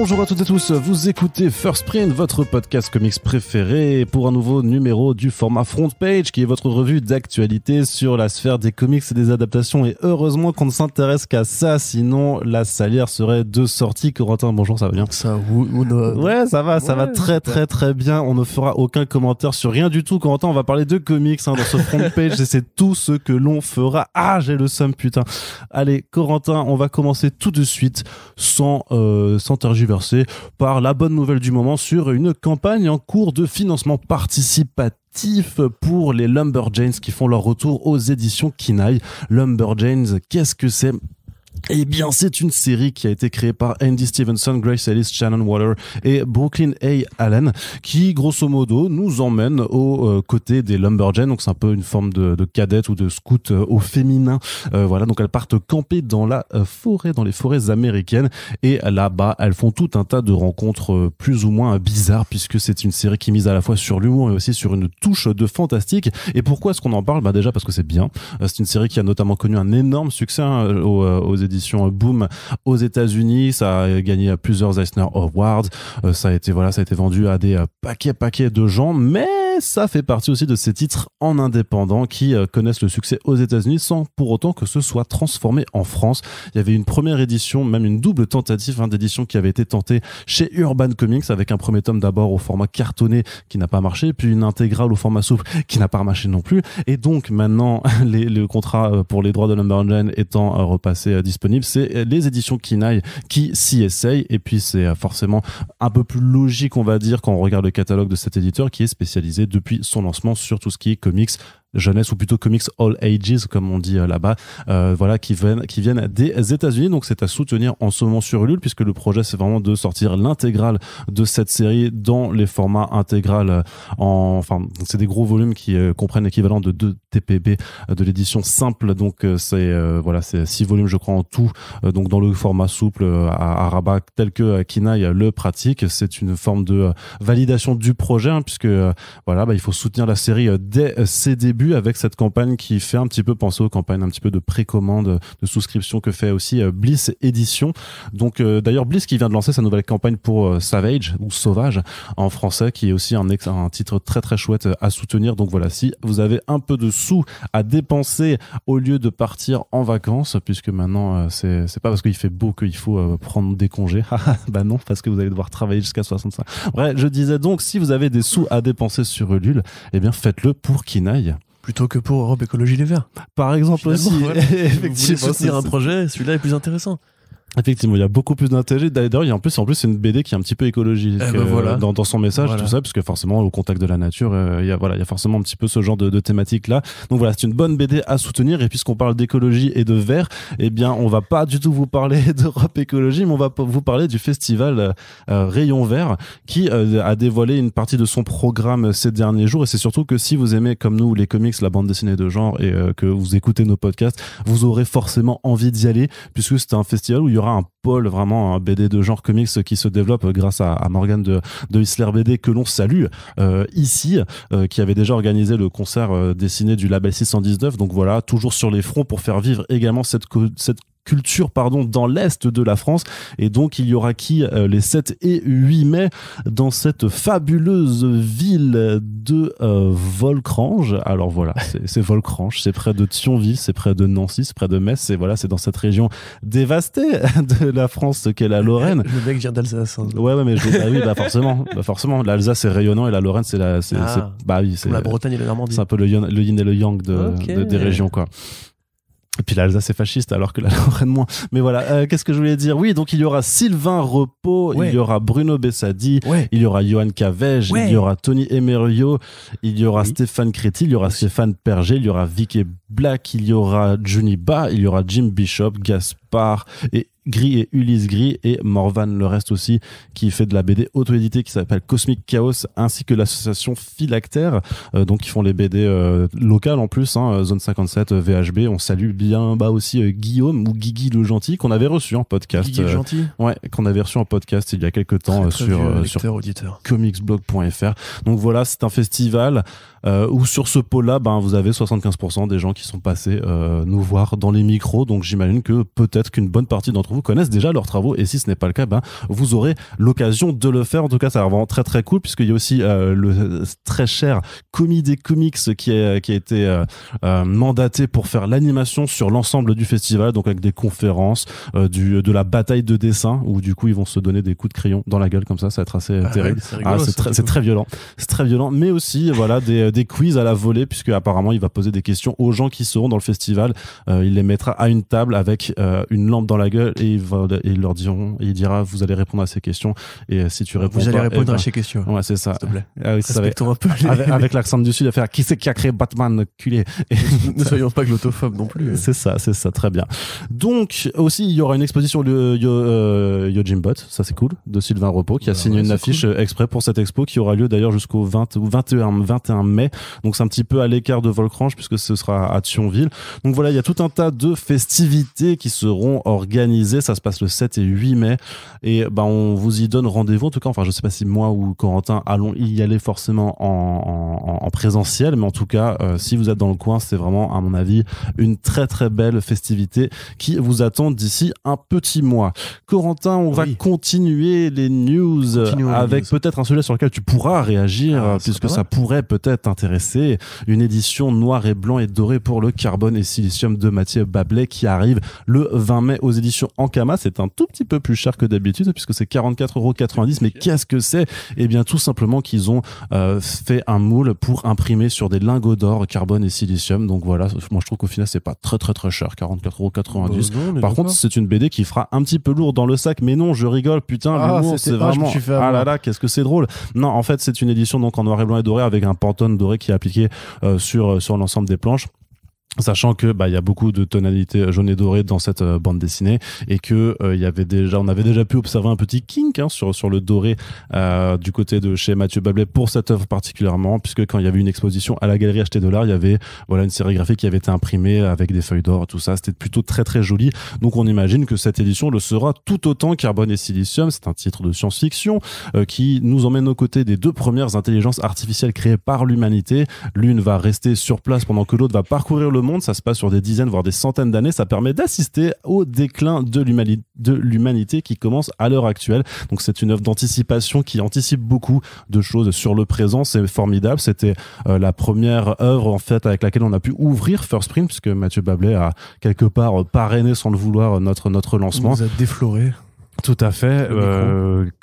Bonjour à toutes et tous, vous écoutez First Print, votre podcast comics préféré pour un nouveau numéro du format Front Page qui est votre revue d'actualité sur la sphère des comics et des adaptations. Et heureusement qu'on ne s'intéresse qu'à ça, sinon la salière serait de sortie. Corentin, bonjour, ça va bien? Ouais, ça va très bien. On ne fera aucun commentaire sur rien du tout. Corentin, on va parler de comics dans ce Front Page et c'est tout ce que l'on fera. Ah, j'ai le seum, putain. Allez, Corentin, on va commencer tout de suite sans tergiverser par la bonne nouvelle du moment sur une campagne en cours de financement participatif pour les Lumberjanes qui font leur retour aux éditions Kinaï. Lumberjanes, qu'est-ce que c'est ? Eh bien, c'est une série qui a été créée par Andy Stevenson, Grace Ellis, Shannon Waller et Brooklyn A. Allen, qui, grosso modo, nous emmène aux côtés des Lumberjanes. Donc, c'est un peu une forme de cadette ou de scout au féminin. Voilà, donc elles partent camper dans la forêt, dans les forêts américaines. Et là-bas, elles font tout un tas de rencontres plus ou moins bizarres, puisque c'est une série qui mise à la fois sur l'humour et aussi sur une touche de fantastique. Et pourquoi est-ce qu'on en parle ? Bah déjà parce que c'est bien. C'est une série qui a notamment connu un énorme succès aux éditions Boom aux États-Unis. Ça a gagné plusieurs Eisner Awards. Ça a été vendu à des paquets de gens, mais ça fait partie aussi de ces titres en indépendant qui connaissent le succès aux États-Unis sans pour autant que ce soit transformé en France. Il y avait une première édition, même une double tentative d'édition qui avait été tentée chez Urban Comics avec un premier tome d'abord au format cartonné qui n'a pas marché, puis une intégrale au format souple qui n'a pas marché non plus. Et donc maintenant, le contrat pour les droits de Lumberjane étant repassé disponible, c'est les éditions Kinaï qui s'y essayent. Et puis c'est forcément un peu plus logique, on va dire, quand on regarde le catalogue de cet éditeur qui est spécialisé depuis son lancement sur tout ce qui est comics jeunesse ou plutôt comics all ages comme on dit là-bas, voilà, qui viennent des États-Unis. Donc c'est à soutenir en ce moment sur Ulule, puisque le projet c'est vraiment de sortir l'intégrale de cette série dans les formats intégral enfin c'est des gros volumes qui comprennent l'équivalent de 2 TPB de l'édition simple. Donc c'est 6 volumes je crois en tout, donc dans le format souple à rabat tel que Kinaï le pratique. C'est une forme de validation du projet, puisque il faut soutenir la série dès ses débuts avec cette campagne qui fait un petit peu penser aux campagnes un petit peu de précommande, de souscription que fait aussi Bliss Édition. Donc d'ailleurs Bliss qui vient de lancer sa nouvelle campagne pour Savage ou Sauvage en français, qui est aussi un titre très très chouette à soutenir. Donc voilà, si vous avez un peu de sous à dépenser au lieu de partir en vacances, puisque maintenant c'est pas parce qu'il fait beau qu'il faut prendre des congés. Bah non, parce que vous allez devoir travailler jusqu'à 65. Bref, je disais donc, si vous avez des sous à dépenser sur Ulule, eh bien faites-le pour Kinaï. Plutôt que pour Europe Écologie Les Verts. Par exemple aussi. Ouais. Effectivement, vous voulez soutenir un projet, celui-là est plus intéressant. Effectivement, il y a beaucoup plus d'intérêt. D'ailleurs, en plus, c'est une BD qui est un petit peu écologique dans son message, tout ça, parce que forcément, au contact de la nature, il y a forcément un petit peu ce genre de thématique là. Donc voilà, c'est une bonne BD à soutenir. Et puisqu'on parle d'écologie et de vert, eh bien, on va pas du tout vous parler d'Europe Écologie, mais on va vous parler du festival Rayon Vert, qui a dévoilé une partie de son programme ces derniers jours. Et c'est surtout que si vous aimez, comme nous, les comics, la bande dessinée de genre, et que vous écoutez nos podcasts, vous aurez forcément envie d'y aller, puisque c'est un festival où il y aura un pôle, vraiment un BD de genre comics qui se développe grâce à Morgane de Isler BD, que l'on salue ici, qui avait déjà organisé le concert dessiné du label 619. Donc voilà, toujours sur les fronts pour faire vivre également cette culture dans l'est de la France. Et donc il y aura les 7 et 8 mai dans cette fabuleuse ville de Volcrange. Alors voilà, c'est Volcrange, c'est près de Thionville, c'est près de Nancy, c'est près de Metz, c'est dans cette région dévastée de la France qu'est la Lorraine. Le mec vient d'Alsace. Hein. Ouais, mais forcément l'Alsace est rayonnant et la Lorraine c'est la Bretagne et la Normandie. C'est un peu le yin et le yang des régions, quoi. Et puis l'Alsace est fasciste alors que la Lorraine moins. Mais voilà, qu'est-ce que je voulais dire ? Oui, donc il y aura Sylvain Repos, il y aura Bruno Bessadi, il y aura Johan Cavège, il y aura Tony Emerio, il y aura Stéphane Créti, il y aura Stéphane Perger, il y aura Vicky Black, il y aura Juniba, il y aura Jim Bishop, Gaspard et Gris et Ulysse Gris, et Morvan le reste aussi, qui fait de la BD auto-éditée qui s'appelle Cosmic Chaos, ainsi que l'association Phylactère, donc qui font les BD locales en plus, Zone 57, VHB. On salue bien aussi Guillaume ou Guigui le Gentil, qu'on avait reçu en podcast. Guigui le Gentil. Ouais, qu'on avait reçu en podcast il y a quelques temps sur comicsblog.fr. Donc voilà, c'est un festival où sur ce pôle-là, vous avez 75% des gens qui sont passés nous voir dans les micros. Donc j'imagine que peut-être peut-être qu'une bonne partie d'entre vous connaissent déjà leurs travaux, et si ce n'est pas le cas, vous aurez l'occasion de le faire. En tout cas, ça va vraiment très très cool, puisqu'il y a aussi le très cher Commis des Comics qui a été mandaté pour faire l'animation sur l'ensemble du festival, donc avec des conférences, de la bataille de dessin, où du coup ils vont se donner des coups de crayon dans la gueule comme ça va être assez terrible. Ouais, c'est très violent. C'est très violent, mais aussi voilà des quiz à la volée, puisque apparemment il va poser des questions aux gens qui seront dans le festival. Il les mettra à une table avec une lampe dans la gueule, et il dira vous allez répondre à ces questions, et si tu réponds vous allez pas, répondre à ces questions. Ouais, c'est ça. S'il te plaît. Ah oui, Respectons un peu avec l'accent du sud à faire qui c'est qui a créé Batman, culé. Ne soyons pas glottophobe non plus. C'est ça, très bien. Donc aussi il y aura une exposition de Yojimbot, ça c'est cool, de Sylvain Repos, qui a signé une affiche exprès pour cette expo, qui aura lieu d'ailleurs jusqu'au 21 mai. Donc c'est un petit peu à l'écart de Volcrange, puisque ce sera à Thionville. Donc voilà, il y a tout un tas de festivités qui seront organisées. Ça se passe le 7 et 8 mai, et on vous y donne rendez-vous. En tout cas, enfin je sais pas si moi ou Corentin allons y aller forcément en présentiel, mais en tout cas si vous êtes dans le coin, c'est vraiment à mon avis une très très belle festivité qui vous attend d'ici un petit mois. Corentin, on va continuer les news avec peut-être un sujet sur lequel tu pourras réagir, puisque ça pourrait peut-être t'intéresser. Une édition noir et blanc et doré pour le Carbone et Silicium de Mathieu Bablet, qui arrive le 20 mai aux éditions Ankama. C'est un tout petit peu plus cher que d'habitude, puisque c'est 44,90 €. Mais qu'est-ce que c'est? Eh bien, tout simplement qu'ils ont fait un moule pour imprimer sur des lingots d'or carbone et silicium. Donc voilà, moi je trouve qu'au final c'est pas très très très cher, 44,90 €. Par contre, c'est une BD qui fera un petit peu lourd dans le sac, mais non, je rigole, putain, l'humour c'est vraiment qu'est-ce que c'est drôle. Non, en fait, c'est une édition donc en noir et blanc et doré, avec un Pantone doré qui est appliqué sur l'ensemble des planches. Sachant que il y a beaucoup de tonalités jaune et doré dans cette bande dessinée, et que on avait déjà pu observer un petit kink sur le doré du côté de chez Mathieu Bablet pour cette œuvre particulièrement, puisque quand il y avait une exposition à la galerie Acheter de l'Art, il y avait une sérigraphie qui avait été imprimée avec des feuilles d'or, tout ça, c'était plutôt très très joli. Donc on imagine que cette édition le sera tout autant. Carbone et Silicium, c'est un titre de science-fiction qui nous emmène aux côtés des deux premières intelligences artificielles créées par l'humanité. L'une va rester sur place pendant que l'autre va parcourir le monde. Ça se passe sur des dizaines voire des centaines d'années. Ça permet d'assister au déclin de l'humanité qui commence à l'heure actuelle. Donc c'est une œuvre d'anticipation qui anticipe beaucoup de choses sur le présent. C'est formidable. C'était la première œuvre en fait avec laquelle on a pu ouvrir First Print, puisque Mathieu Bablet a quelque part parrainé sans le vouloir notre lancement. Il nous a défloré. Tout à fait,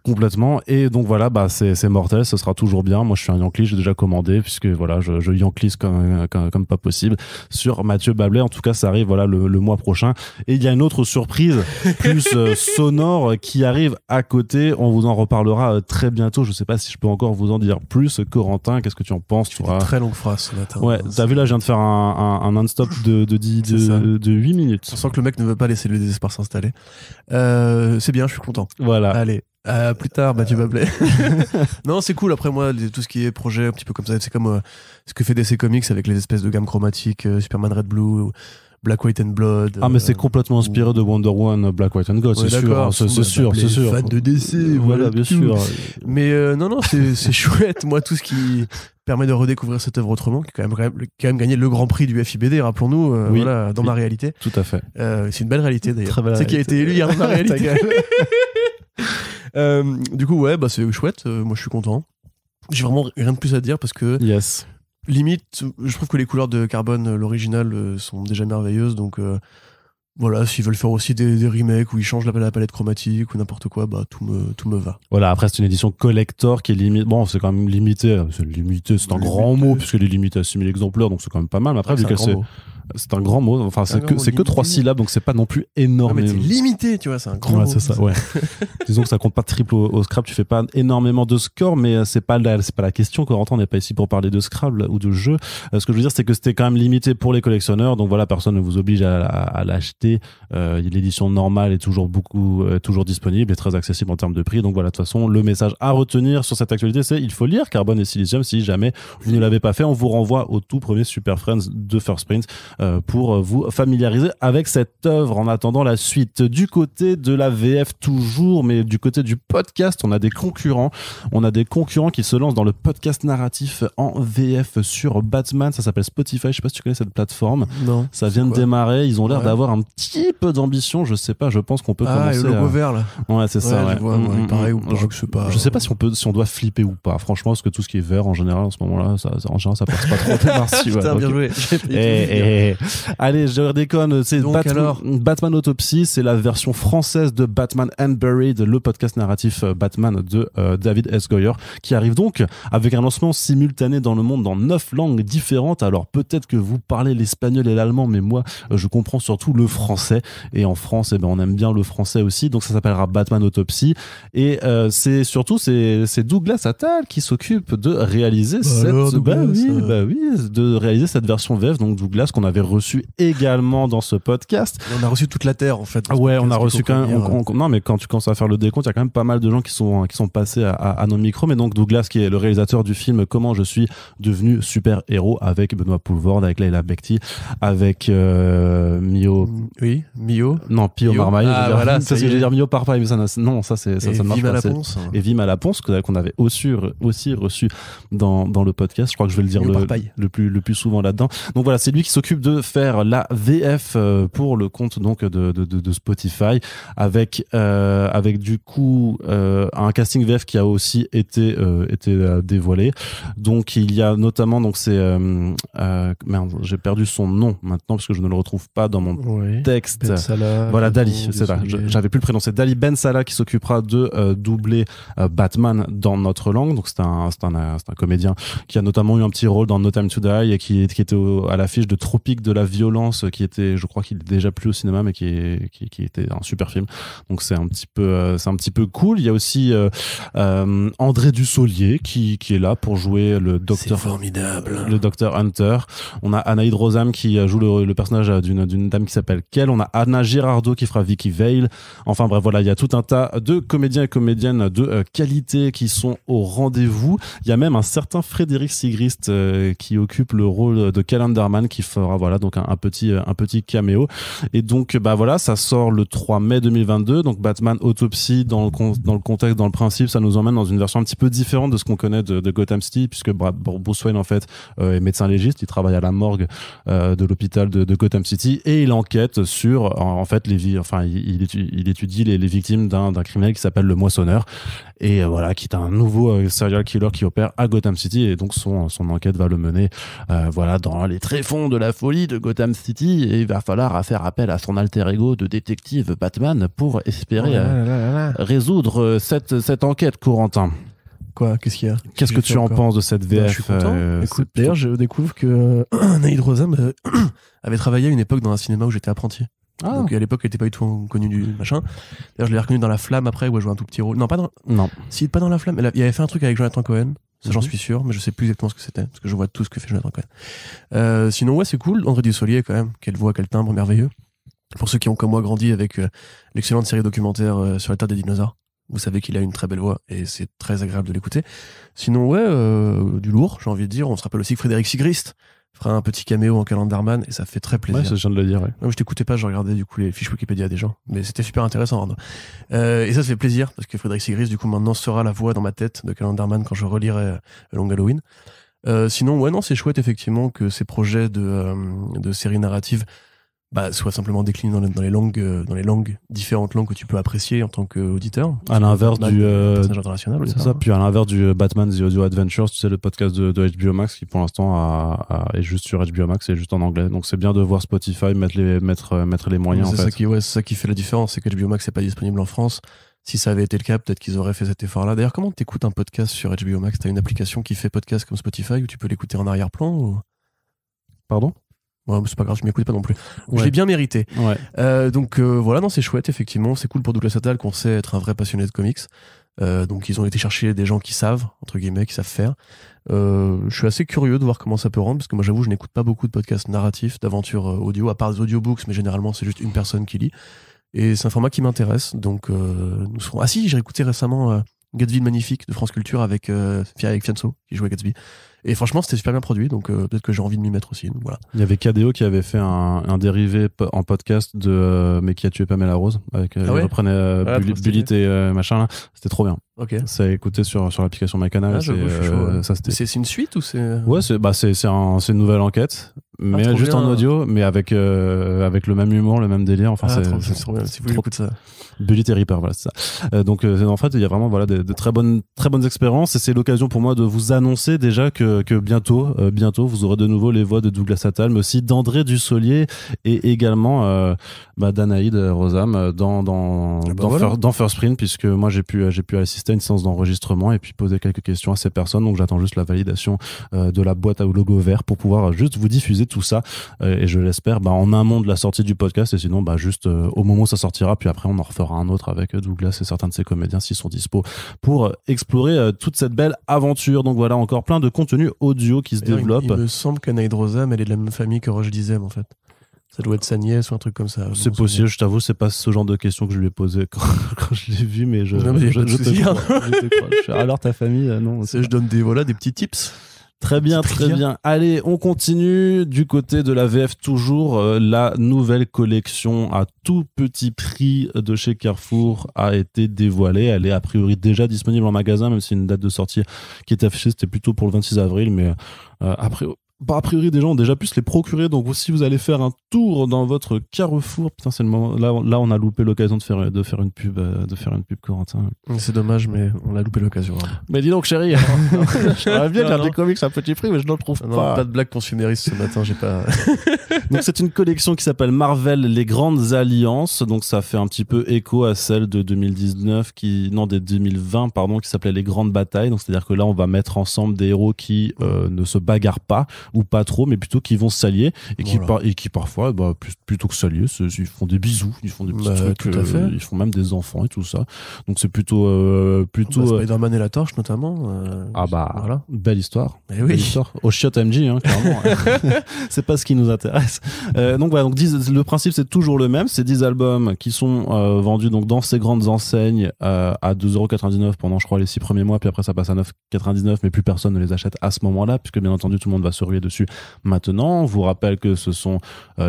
complètement. Et donc voilà, c'est mortel, ce sera toujours bien. Moi je suis un Yankee, j'ai déjà commandé, puisque voilà, je Yankees comme pas possible sur Mathieu Bablet. En tout cas, ça arrive le mois prochain. Et il y a une autre surprise plus sonore qui arrive à côté. On vous en reparlera très bientôt. Je sais pas si je peux encore vous en dire plus. Corentin, qu'est-ce que tu en penses? Tu une très longue phrase ce matin. Ouais, t'as vu là, je viens de faire un non-stop de 8 minutes. On sent que le mec ne veut pas laisser le désespoir s'installer. C'est bien, je suis content. Voilà. Allez, à plus tard, Mathieu Bablet. Non, c'est cool. Après, moi, tout ce qui est projet un petit peu comme ça, c'est comme ce que fait DC Comics avec les espèces de gammes chromatiques, Superman Red Blue, Black, White and Blood. Ah, mais c'est complètement inspiré de Wonder Woman, Black, White and Gold, c'est sûr. C'est sûr. Fan de DC, voilà, bien sûr. Mais non, c'est chouette. Moi, tout ce qui permet de redécouvrir cette œuvre autrement, qui a quand même gagné le grand prix du FIBD, rappelons-nous, dans ma réalité. Tout à fait. C'est une belle réalité d'ailleurs. Très belle réalité. Qui a été élu hier dans ma réalité. Du coup, c'est chouette. Moi, je suis content. J'ai vraiment rien de plus à dire parce que. Yes. Limite, je trouve que les couleurs de Carbone, l'original, sont déjà merveilleuses. Donc voilà, s'ils veulent faire aussi des remakes où ils changent la palette chromatique ou n'importe quoi, tout me va. Voilà, après c'est une édition collector qui est limite. Bon, c'est quand même limité. C'est un grand mot puisqu'elle est limitée à 6000 exemplaires, donc c'est quand même pas mal. Mais après, vu que c'est un grand mot. Enfin, c'est que 3 syllabes, donc c'est pas non plus énorme. Non, mais c'est limité, tu vois, c'est un grand mot. C'est ça, ouais. Disons que ça compte pas triple au Scrabble, tu fais pas énormément de score, mais c'est pas la question. Corentin, on n'est pas ici pour parler de Scrabble ou de jeu. Ce que je veux dire, c'est que c'était quand même limité pour les collectionneurs, donc voilà, personne ne vous oblige à l'acheter. L'édition normale est toujours disponible et très accessible en termes de prix. Donc voilà, de toute façon, le message à retenir sur cette actualité, c'est il faut lire Carbone et Silicium. Si jamais vous ne l'avez pas fait, on vous renvoie au tout premier Super Friends de First Print. pour vous familiariser avec cette œuvre en attendant la suite. Du côté de la VF toujours, mais du côté du podcast, on a des concurrents qui se lancent dans le podcast narratif en VF sur Batman. Ça s'appelle Spotify. Je sais pas si tu connais cette plateforme. Non. Ça vient de démarrer. Ils ont l'air d'avoir un petit peu d'ambition. Je sais pas. Je pense qu'on peut commencer. Le logo vert là. Ouais, c'est ça. Ouais. Je vois, pareil ou pas. Je sais pas si on doit flipper ou pas. Franchement, parce que tout ce qui est vert en général en ce moment-là, ça passe pas trop. Putain, bien joué. Allez, je redéconne. C'est Batman Autopsy. C'est la version française de Batman Unburied, le podcast narratif Batman de David S. Goyer, qui arrive donc avec un lancement simultané dans le monde dans 9 langues différentes. Alors peut-être que vous parlez l'espagnol et l'allemand, mais moi je comprends surtout le français, et en France on aime bien le français aussi, donc ça s'appellera Batman Autopsy, et c'est Douglas Attal qui s'occupe de réaliser de réaliser cette version VF. Donc Douglas, qu'on avait reçu également dans ce podcast. On a reçu toute la terre en fait. Ouais, on a reçu quand même. Non, mais quand tu commences à faire le décompte, il y a quand même pas mal de gens qui sont passés à nos micros. Mais donc Douglas, qui est le réalisateur du film Comment je suis devenu super-héros, avec Benoît Poulvord, avec Leila Bekti, avec Mio. Oui, Mio. Non, Pio Marmaille. Voilà, c'est ce que j'allais dire, Mio Parpaille, mais ça ne marche pas. Et Vim à la Ponce, qu'on avait aussi reçu dans le podcast. Je crois que je vais le dire le plus souvent là-dedans. Donc voilà, c'est lui qui s'occupe de faire la VF pour le compte donc de Spotify, avec du coup un casting VF qui a aussi été dévoilé. Donc il y a notamment, donc c'est merde, j'ai perdu son nom maintenant parce que je ne le retrouve pas dans mon texte. Ben Salah, voilà, Dali, c'est ça. J'avais plus le prénom. C'est Dali Ben Salah qui s'occupera de doubler Batman dans notre langue. Donc c'est un comédien qui a notamment eu un petit rôle dans No Time to Die et qui était à l'affiche de Tropique de la violence, qui était, je crois qu'il est déjà plus au cinéma, mais qui était un super film. Donc c'est un petit peu cool. Il y a aussi André Dussolier qui est là pour jouer le docteur. C'est formidable. Le docteur Hunter. On a Anaïd Rosam qui joue le personnage d'une dame qui s'appelle Kel. On a Anna Girardot qui fera Vicky Vale. Enfin bref, voilà, il y a tout un tas de comédiens et comédiennes de qualité qui sont au rendez-vous. Il y a même un certain Frédéric Sigrist qui occupe le rôle de Kel Underman, qui fera voilà donc un petit caméo. Et donc voilà, ça sort le 3 mai 2022. Donc Batman Autopsy, dans le contexte, dans le principe, ça nous emmène dans une version un petit peu différente de ce qu'on connaît de Gotham City, puisque Bruce Wayne en fait est médecin légiste, il travaille à la morgue de l'hôpital de Gotham City, et il enquête sur en fait il étudie les victimes d'un criminel qui s'appelle le Moissonneur, et voilà, qui est un nouveau serial killer qui opère à Gotham City, et donc son enquête va le mener voilà dans les tréfonds de la folie de Gotham City, et il va falloir faire appel à son alter ego de détective Batman pour espérer résoudre cette enquête, Corentin. Quoi, qu'est-ce qu'il y a? Qu'est-ce que tu en penses de cette VF? Je suis content. Écoute, d'ailleurs, je découvre que Naïd Rosam avait travaillé à une époque dans un cinéma où j'étais apprenti. Donc à l'époque, elle était pas du tout connue du machin. D'ailleurs, je l'ai reconnu dans La Flamme après, où elle jouait un tout petit rôle. Non, pas dans La Flamme. Il avait fait un truc avec Jonathan Cohen. Ça, j'en suis sûr, mais je sais plus exactement ce que c'était, parce que je vois tout ce que fait Jonathan Cohen. Sinon, ouais, c'est cool. André Dussolier, quand même. Quelle voix, quel timbre merveilleux. Pour ceux qui ont, comme moi, grandi avec l'excellente série documentaire sur la Terre des dinosaures, vous savez qu'il a une très belle voix et c'est très agréable de l'écouter. Sinon, ouais, du lourd, j'ai envie de dire. On se rappelle aussi que Frédéric Sigrist fera un petit caméo en Calendarman et ça fait très plaisir. Ouais, ça, je viens de le dire, ouais. Non, je t'écoutais pas, je regardais du coup les fiches Wikipédia des gens, mais c'était super intéressant. Et ça fait plaisir parce que Frédéric Sigrist, du coup, maintenant sera la voix dans ma tête de Calendarman quand je relirai Long Halloween. Sinon, ouais, non, c'est chouette effectivement que ces projets de séries narratives soit simplement décliné dans les langues, différentes langues que tu peux apprécier en tant qu'auditeur. À l'inverse du personnage international. C'est ça. Puis à l'inverse du Batman The Audio Adventures, tu sais, le podcast de HBO Max qui pour l'instant est juste sur HBO Max et juste en anglais. Donc c'est bien de voir Spotify mettre les moyens. C'est ça qui fait la différence, c'est que HBO Max n'est pas disponible en France. Si ça avait été le cas, peut-être qu'ils auraient fait cet effort-là. D'ailleurs, comment t'écoutes un podcast sur HBO Max? T'as une application qui fait podcast comme Spotify où tu peux l'écouter en arrière-plan ou... Pardon? Ouais, c'est pas grave, je m'écoute pas non plus. Ouais. Je l'ai bien mérité. Ouais. Donc voilà, non, c'est chouette, effectivement. C'est cool pour Douglas Attal qu'on sait être un vrai passionné de comics. Donc ils ont été chercher des gens qui savent, entre guillemets, qui savent faire. Je suis assez curieux de voir comment ça peut rendre, parce que moi j'avoue, je n'écoute pas beaucoup de podcasts narratifs, d'aventures audio, à part des audiobooks, mais généralement c'est juste une personne qui lit. Et c'est un format qui m'intéresse. Donc nous serons... Ah si, j'ai écouté récemment Gatsby le Magnifique de France Culture avec Fianso, qui jouait Gatsby. Et franchement, c'était super bien produit, donc peut-être que j'ai envie de m'y mettre aussi. Donc, voilà. Il y avait KDO qui avait fait un dérivé en podcast de Mais qui a tué Pamela Rose avec il reprenait Bullet et machin là. C'était trop bien. Ok. Ça a écouté sur l'application MyCanal. Ça c'est une suite ou c'est Ouais, c'est une nouvelle enquête, mais juste en audio, mais avec le même humour, le même délire. Enfin, c'est trop bien. Si vous voulez écouter ça. Bullet et Reaper, voilà, c'est ça. Donc en fait, il y a vraiment de très bonnes expériences, et c'est l'occasion pour moi de vous annoncer déjà que bientôt vous aurez de nouveau les voix de Douglas Attal, mais aussi d'André Dussolier et également d'Anaïd Rosam dans First Print, puisque moi j'ai pu assister à une séance d'enregistrement et puis poser quelques questions à ces personnes. Donc j'attends juste la validation de la boîte à logo vert pour pouvoir juste vous diffuser tout ça, et je l'espère en amont de la sortie du podcast, et sinon juste au moment où ça sortira, puis après on en refera un autre avec Douglas et certains de ses comédiens s'ils sont dispo pour explorer toute cette belle aventure. Donc voilà, encore plein de contenu audio qui se développe. Il me semble qu'Anaïd Rosam, elle est de la même famille que Roche Dizem en fait. Ça doit être sa nièce ou un truc comme ça. C'est possible, je t'avoue, c'est pas ce genre de questions que je lui ai posé quand je l'ai vu, mais je te crois. Alors ta famille, non. Je donne des petits tips. Très bien. Allez, on continue du côté de la VF toujours. La nouvelle collection à tout petit prix de chez Carrefour a été dévoilée. Elle est a priori déjà disponible en magasin, même si une date de sortie qui est affichée, c'était plutôt pour le 26 avril, mais a priori, des gens ont déjà pu se les procurer. Donc, si vous allez faire un tour dans votre Carrefour, putain, c'est le moment. Là, on a loupé l'occasion de faire une pub, Corentin. C'est dommage, mais on a loupé l'occasion. Mais dis donc, chérie, j'aimerais bien lire des comics à petit prix, mais je ne le trouve pas. Pas de blague consumériste ce matin, j'ai pas. Donc, c'est une collection qui s'appelle Marvel, les Grandes Alliances. Donc, ça fait un petit peu écho à celle de 2020, qui s'appelait Les Grandes Batailles. Donc, c'est-à-dire que là, on va mettre ensemble des héros qui ne se bagarrent pas, ou pas trop, mais plutôt qui vont s'allier et qui parfois, plutôt que s'allier, ils font des bisous, ils font des petits trucs, ils font même des enfants et tout ça. Donc c'est plutôt Spider-Man et la Torche notamment. Voilà. Belle histoire. Oui. Belle histoire. Au Chiot MJ, clairement. C'est pas ce qui nous intéresse. Donc voilà, le principe c'est toujours le même. C'est 10 albums qui sont vendus donc dans ces grandes enseignes à 2,99€ pendant, je crois, les 6 premiers mois, puis après ça passe à 9,99€, mais plus personne ne les achète à ce moment-là, puisque bien entendu tout le monde va se ruer dessus maintenant. On vous rappelle que ce sont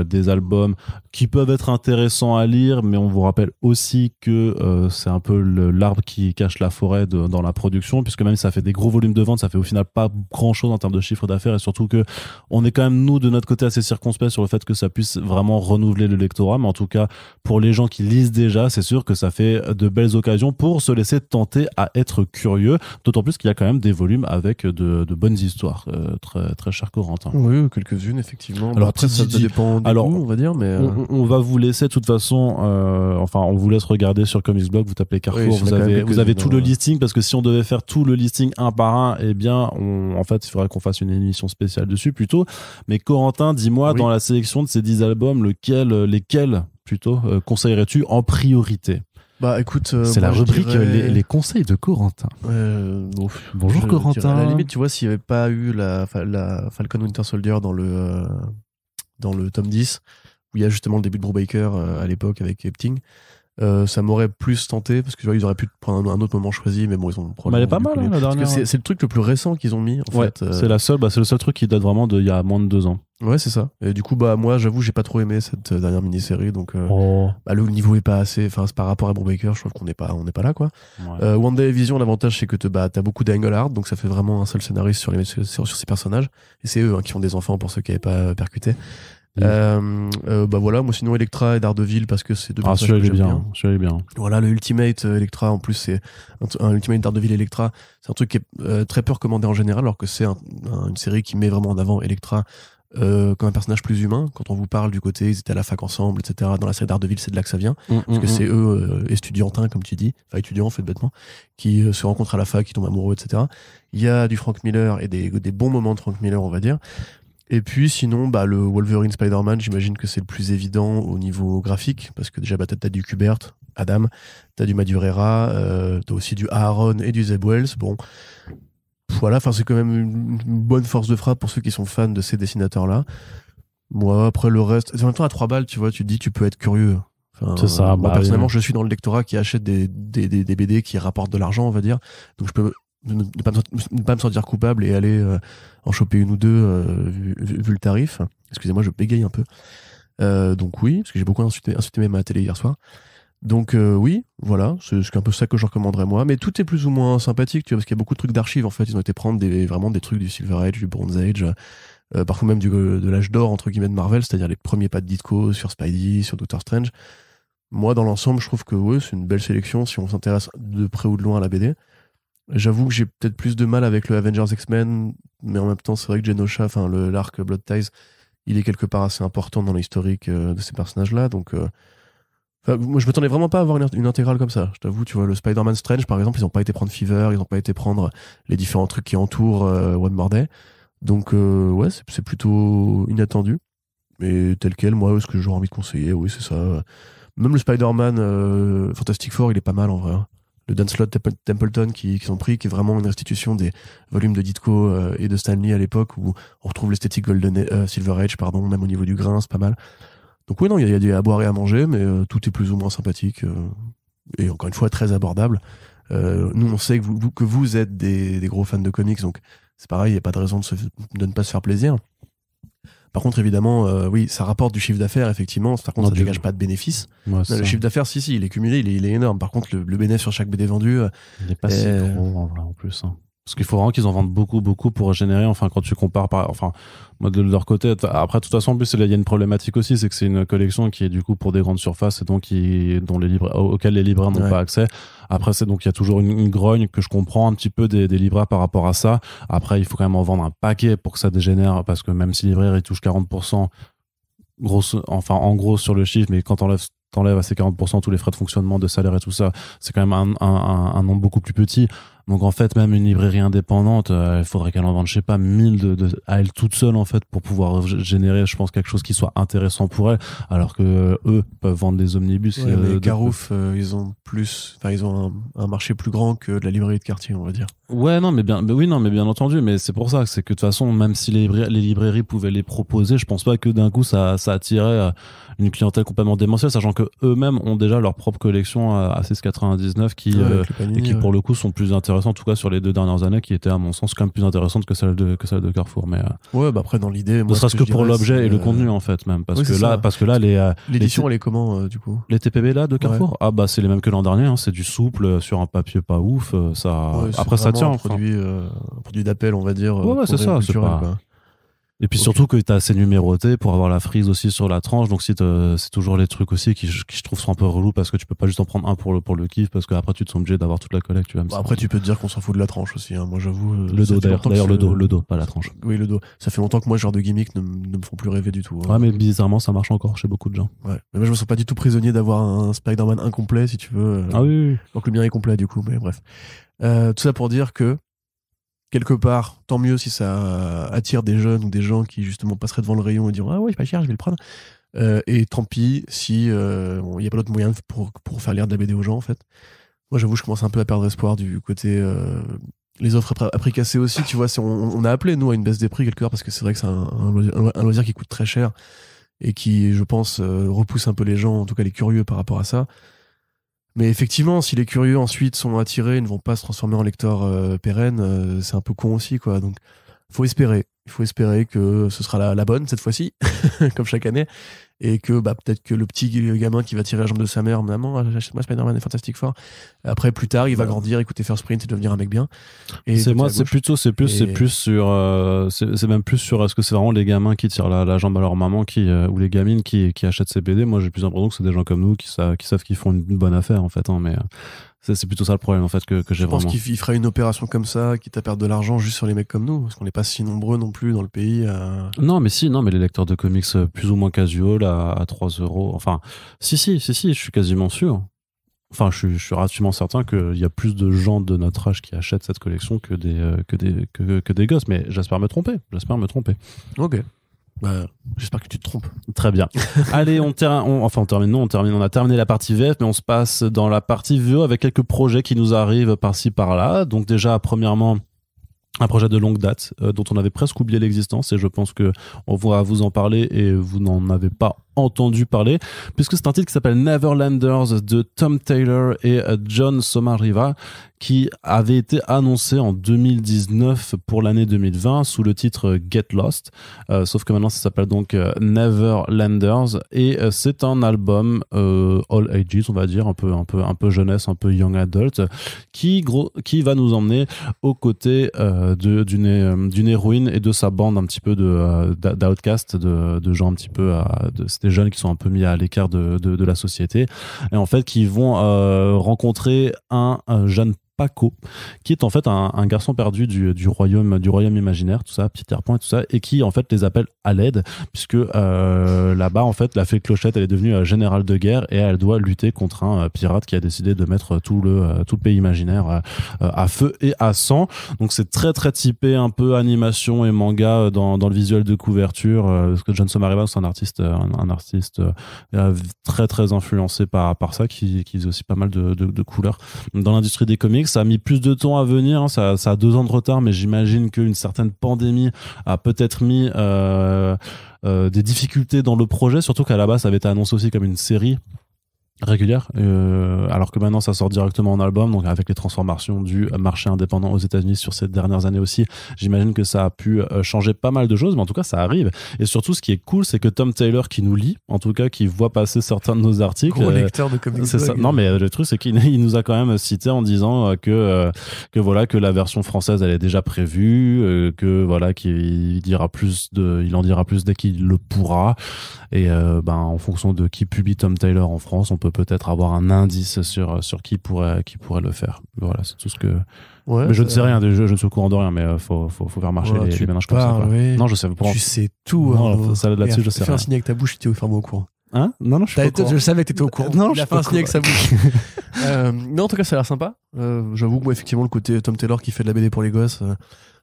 des albums qui peuvent être intéressants à lire, mais on vous rappelle aussi que c'est un peu l'arbre qui cache la forêt dans la production, puisque même si ça fait des gros volumes de vente, ça fait au final pas grand chose en termes de chiffre d'affaires, et surtout que on est quand même, nous, de notre côté, assez circonspect sur le fait que ça puisse vraiment renouveler le lectorat. Mais en tout cas, pour les gens qui lisent déjà, c'est sûr que ça fait de belles occasions pour se laisser tenter à être curieux, d'autant plus qu'il y a quand même des volumes avec de bonnes histoires, très, très cher Corentin. Oui, quelques-unes, effectivement. Alors après, ça dépend du goût, on va dire, mais on va vous laisser de toute façon, on vous laisse regarder sur Comics Blog, vous tapez Carrefour, vous avez tout le listing, parce que si on devait faire tout le listing un par un, eh bien, en fait, il faudrait qu'on fasse une émission spéciale dessus plutôt. Mais Corentin, dis-moi, dans la sélection de ces 10 albums, lesquels plutôt conseillerais-tu en priorité ? Écoute, c'est la rubrique les conseils de Corentin. Bonjour Corentin. À la limite, tu vois, s'il n'y avait pas eu la Falcon Winter Soldier dans le tome 10, où il y a justement le début de Brubaker à l'époque avec Epting, ça m'aurait plus tenté, parce que tu vois, ils auraient pu prendre un autre moment choisi, mais bon, ils ont probablement. Elle est pas mal, la dernière. Parce que c'est le truc le plus récent qu'ils ont mis, en fait. C'est le seul truc qui date vraiment d'il y a moins de 2 ans. Ouais, c'est ça. Et du coup, moi, j'avoue, j'ai pas trop aimé cette dernière mini-série, donc le niveau est pas assez. Enfin, c'est par rapport à Brubaker, je trouve qu'on n'est pas là, quoi. Ouais. WandaVision, l'avantage, c'est que t'as beaucoup d'angle art, donc ça fait vraiment un seul scénariste sur ces personnages. Et c'est eux qui font des enfants, pour ceux qui n'avaient pas percuté. Voilà, moi sinon Elektra et Daredevil, parce que c'est deux personnages que j'aime bien. Voilà, le Ultimate Elektra, en plus c'est un Ultimate Daredevil Elektra, c'est un truc qui est très peu recommandé en général, alors que c'est une série qui met vraiment en avant Elektra comme un personnage plus humain. Quand on vous parle du côté ils étaient à la fac ensemble, etc., dans la série Daredevil, c'est de là que ça vient, parce que c'est eux estudiantins, comme tu dis, enfin étudiants en fait, bêtement, qui se rencontrent à la fac, qui tombent amoureux, etc. Il y a du Frank Miller et des bons moments de Frank Miller, on va dire. Et puis sinon, le Wolverine Spider-Man, j'imagine que c'est le plus évident au niveau graphique, parce que déjà t'as du Kubert, Adam, t'as du Madureira, t'as aussi du Aaron et du Zeb Wells. Bon, voilà, enfin c'est quand même une bonne force de frappe pour ceux qui sont fans de ces dessinateurs-là. Moi, après le reste, en même temps à 3 balles, tu vois, tu te dis tu peux être curieux. Enfin, c'est ça. Moi personnellement, je suis dans le lectorat qui achète des BD qui rapportent de l'argent, on va dire. Donc je peux ne pas me sentir coupable et aller en choper une ou deux vu le tarif. Excusez-moi, je bégaye un peu. Donc oui, parce que j'ai beaucoup insulté même à la télé hier soir. Donc oui, voilà, c'est un peu ça que je recommanderais moi. Mais tout est plus ou moins sympathique, tu vois, parce qu'il y a beaucoup de trucs d'archives en fait. Ils ont été prendre vraiment des trucs du Silver Age, du Bronze Age, parfois même de l'âge d'or entre guillemets de Marvel, c'est-à-dire les premiers pas de Ditko sur Spidey, sur Doctor Strange. Moi, dans l'ensemble, je trouve que ouais, c'est une belle sélection si on s'intéresse de près ou de loin à la BD. J'avoue que j'ai peut-être plus de mal avec le Avengers X-Men, mais en même temps, c'est vrai que Genosha, enfin l'arc Blood Ties, il est quelque part assez important dans l'historique de ces personnages-là. Donc, moi, je m'attendais vraiment pas à avoir une intégrale comme ça. Je t'avoue, tu vois, le Spider-Man Strange, par exemple, ils n'ont pas été prendre Fever, ils n'ont pas été prendre les différents trucs qui entourent One More Day. Donc, ouais, c'est plutôt inattendu. Mais tel quel, moi, ce que j'aurais envie de conseiller, oui, c'est ça. Même le Spider-Man Fantastic Four, il est pas mal en vrai. Le Dan Slott Templeton qui sont pris, qui est vraiment une restitution des volumes de Ditko et de Stan Lee à l'époque où on retrouve l'esthétique Silver Age, pardon, même au niveau du grain, c'est pas mal. Donc oui, non, il y a des à boire et à manger, mais tout est plus ou moins sympathique et encore une fois très abordable. Nous, on sait que vous êtes des gros fans de comics, donc c'est pareil, il n'y a pas de raison de ne pas se faire plaisir. Par contre, évidemment, oui, ça rapporte du chiffre d'affaires, effectivement. Par contre, ça ne dégage pas de bénéfices. Ouais, le chiffre d'affaires, si, il est cumulé, il est énorme. Par contre, le bénéfice sur chaque BD vendu... il n'est pas si gros, en vrai, en plus. Hein. Parce qu'il faut vraiment qu'ils en vendent beaucoup pour générer, enfin, quand tu compares, moi, de leur côté, après, de toute façon, en plus, il y a une problématique aussi, c'est que c'est une collection qui est, du coup, pour des grandes surfaces et donc, auxquelles les libraires n'ont pas accès. Après, donc, il y a toujours une grogne que je comprends un petit peu des libraires par rapport à ça. Après, il faut quand même en vendre un paquet pour que ça dégénère, parce que même si les libraires, ils touchent 40%, en gros, sur le chiffre, mais quand t'enlèves à ces 40% tous les frais de fonctionnement, de salaire et tout ça, c'est quand même un nombre beaucoup plus petit. Donc en fait, même une librairie indépendante, il faudrait qu'elle en vende, je sais pas, 1000 à elle toute seule en fait pour pouvoir générer, je pense, quelque chose qui soit intéressant pour elle, alors que eux peuvent vendre des omnibus. Ouais, mais Carouf, ils ont un marché plus grand que de la librairie de quartier, on va dire. Ouais, non, mais bien entendu, mais c'est pour ça, c'est que de toute façon, même si les librairies pouvaient les proposer, je pense pas que d'un coup ça attirait une clientèle complètement démentielle, sachant que eux-mêmes ont déjà leur propre collection à 6,99 qui pour le coup sont plus intéressantes, en tout cas sur les 2 dernières années, qui étaient à mon sens quand même plus intéressantes que celle de Carrefour. Mais ouais, bah après dans l'idée, ne serait-ce que pour l'objet et le contenu en fait même, parce que là l'édition elle est comment du coup? Les TPB là de Carrefour, ah bah c'est les mêmes que l'an dernier, hein, c'est du souple sur un papier pas ouf, ça. Ouais, après ça tient. Un produit d'appel, on va dire. Ouais, c'est ça. C'est pas... Et puis surtout que t'as assez numéroté pour avoir la frise aussi sur la tranche. Donc c'est toujours les trucs aussi qui je trouve sont un peu relous, parce que tu peux pas juste en prendre un pour le kiff, parce qu'après tu te sens obligé d'avoir toute la collecte. Tu vois, après tu peux te dire qu'on s'en fout de la tranche aussi. Hein. Moi j'avoue. Le dos d'ailleurs le dos, pas la tranche. Oui, le dos. Ça fait longtemps que moi ce genre de gimmicks ne me font plus rêver du tout. Hein. Ouais, mais bizarrement ça marche encore chez beaucoup de gens. Ouais. Mais moi je me sens pas du tout prisonnier d'avoir un Spider-Man incomplet, si tu veux. Ah oui. Donc le mien est complet du coup, mais bref. Tout ça pour dire que quelque part, tant mieux si ça attire des jeunes ou des gens qui justement passeraient devant le rayon et diront ah ouais, c'est pas cher, je vais le prendre. Et tant pis si il n'y a pas d'autre moyen pour faire lire de la BD aux gens en fait. Moi j'avoue, je commence un peu à perdre espoir du côté les offres à prix cassé aussi. Tu vois, on a appelé nous à une baisse des prix quelque part, parce que c'est vrai que c'est un loisir qui coûte très cher et qui, je pense, repousse un peu les gens, en tout cas les curieux par rapport à ça. Mais effectivement, si les curieux ensuite sont attirés, ils ne vont pas se transformer en lecteurs pérennes, c'est un peu con aussi, quoi. Donc, faut espérer. Il faut espérer que ce sera la bonne cette fois-ci, comme chaque année, et que peut-être que le petit gamin qui va tirer la jambe de sa mère, maman, achète-moi Spider-Man et Fantastic Four. Après, plus tard, il va grandir, écouter First Print et devenir un mec bien. Et c'est même plus sur est-ce que c'est vraiment les gamins qui tirent la jambe à leur maman ou les gamines qui achètent ces BD. Moi, j'ai plus l'impression que c'est des gens comme nous qui savent qu'ils font une bonne affaire en fait, hein, mais c'est plutôt ça le problème en fait que j'ai vraiment. Je pense qu'il ferait une opération comme ça, quitte à perdre de l'argent juste sur les mecs comme nous, parce qu'on n'est pas si nombreux non plus dans le pays. Non, mais les lecteurs de comics plus ou moins casual à 3 €. Enfin, si, je suis quasiment sûr. Enfin, je suis relativement certain qu'il y a plus de gens de notre âge qui achètent cette collection que des gosses, mais j'espère me tromper. Ok. J'espère que tu te trompes. Très bien. Allez, on a terminé la partie VF, mais on se passe dans la partie VO avec quelques projets qui nous arrivent par-ci par-là. Donc déjà, premièrement, un projet de longue date dont on avait presque oublié l'existence, et je pense que on va vous en parler et vous n'en avez pas entendu parler, puisque c'est un titre qui s'appelle Neverlanders de Tom Taylor et John Somariva, qui avait été annoncé en 2019 pour l'année 2020 sous le titre Get Lost, sauf que maintenant ça s'appelle donc Neverlanders, et c'est un album all ages, on va dire, un peu jeunesse, un peu young adult, qui va nous emmener aux côtés d'une héroïne et de sa bande un petit peu d'outcasts, de gens un petit peu c'est des jeunes qui sont un peu mis à l'écart de la société, et en fait qui vont rencontrer un jeune Paco, qui est en fait un garçon perdu du royaume imaginaire, tout ça, Peter Pan et tout ça, et qui en fait les appelle à l'aide, puisque là-bas en fait la fée Clochette, elle est devenue générale de guerre et elle doit lutter contre un pirate qui a décidé de mettre tout le pays imaginaire à feu et à sang. Donc c'est très très typé un peu animation et manga dans le visuel de couverture, parce que John Somariva c'est un artiste très très influencé par ça, qui a aussi pas mal de couleurs dans l'industrie des comics. Ça a mis plus de temps à venir, hein. Ça a 2 ans de retard, mais j'imagine qu'une certaine pandémie a peut-être mis des difficultés dans le projet, surtout qu'à la base ça avait été annoncé aussi comme une série régulière, alors que maintenant ça sort directement en album, donc avec les transformations du marché indépendant aux États-Unis sur ces dernières années aussi, j'imagine que ça a pu changer pas mal de choses, mais en tout cas ça arrive. Et surtout ce qui est cool, c'est que Tom Taylor, qui nous lit, en tout cas qui voit passer certains de nos articles, gros lecteur de comics, c'est ça. Non, mais le truc c'est qu'il nous a quand même cité en disant que voilà, que la version française elle est déjà prévue, que voilà, qu'il en dira plus dès qu'il le pourra, et en fonction de qui publie Tom Taylor en France, on peut-être avoir un indice sur qui pourrait le faire. Voilà, c'est tout ce que. Ouais, mais je ne sais rien, je ne suis au courant de rien, mais faut faire marcher les ménages comme ça. Oui. Non, je sais pas. Tu sais tout. Non, ça là-dessus, je sais rien. Fais un signe avec ta bouche, tu es au courant. Hein? Non, je suis pas au courant. Je savais que t'étais au courant. Non, il a fait un signe avec sa bouche. Non, en tout cas, ça a l'air sympa. J'avoue que moi, effectivement, le côté Tom Taylor qui fait de la BD pour les gosses,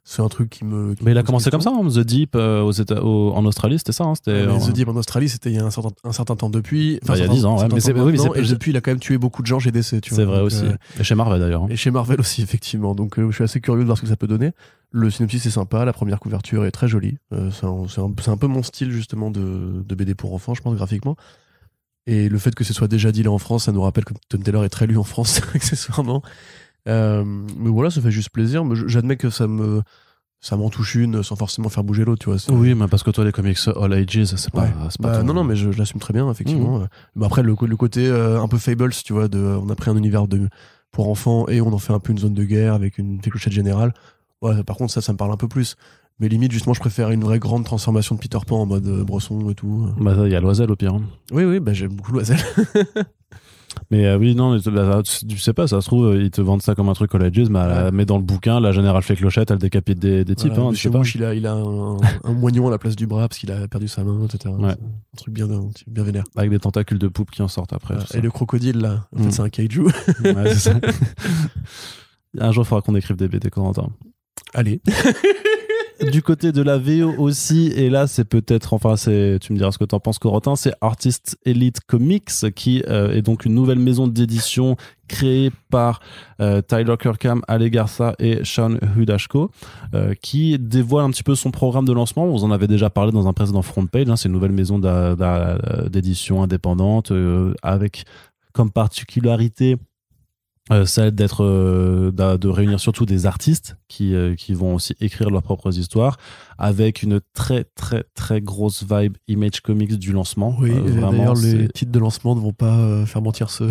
c'est un truc qui me. Mais il a commencé comme ça, hein, The Deep en Australie, c'était ça. Hein, The Deep en Australie, c'était il y a un certain temps depuis. Enfin, il y a 10 ans, ouais. Et depuis, il a quand même tué beaucoup de gens chez DC. C'est vrai aussi. Et chez Marvel d'ailleurs. Hein. Et chez Marvel aussi, effectivement. Donc, je suis assez curieux de voir ce que ça peut donner. Le synopsis est sympa, la première couverture est très jolie. C'est un peu mon style, justement, de BD pour enfants, je pense, graphiquement. Et le fait que ce soit déjà dit là en France, ça nous rappelle que Tom Taylor est très lu en France, accessoirement. Mais voilà, ça fait juste plaisir. J'admets que ça m'en touche une sans forcément faire bouger l'autre, tu vois. Oui, mais parce que toi, les comics all ages, c'est pas non, mais je l'assume très bien, effectivement. Mais après, le côté un peu Fables, tu vois, on a pris un univers pour enfants et on en fait un peu une zone de guerre avec une fée Clochette générale. Ouais, par contre, ça me parle un peu plus. Mais limite, justement, je préfère une vraie grande transformation de Peter Pan en mode Bresson et tout. Bah, il y a Loisel au pire. Hein. Oui, j'aime beaucoup Loisel. Mais oui, non, tu sais pas, ça se trouve, ils te vendent ça comme un truc All Ages, mais dans le bouquin, la générale fée Clochette, elle décapite des types. Hein, chez Bush, il a un moignon à la place du bras parce qu'il a perdu sa main, etc. Ouais. Un truc bien vénère. Avec des tentacules de poupe qui en sortent après. Et le crocodile, là, en fait, c'est un kaiju. Ouais, c'est ça. Un jour, il faudra qu'on écrive des BD Corentin. Allez. Du côté de la VO aussi, et là c'est peut-être, tu me diras ce que t'en penses Corentin, c'est Artist Elite Comics qui est donc une nouvelle maison d'édition créée par Tyler Kirkham, Ale Garza et Sean Hudashko, qui dévoile un petit peu son programme de lancement. Vous en avez déjà parlé dans un précédent front page, hein, c'est une nouvelle maison d'édition indépendante avec comme particularité celle de réunir surtout des artistes qui vont aussi écrire leurs propres histoires, avec une très très très grosse vibe Image Comics du lancement. Oui, d'ailleurs les titres de lancement ne vont pas faire mentir ce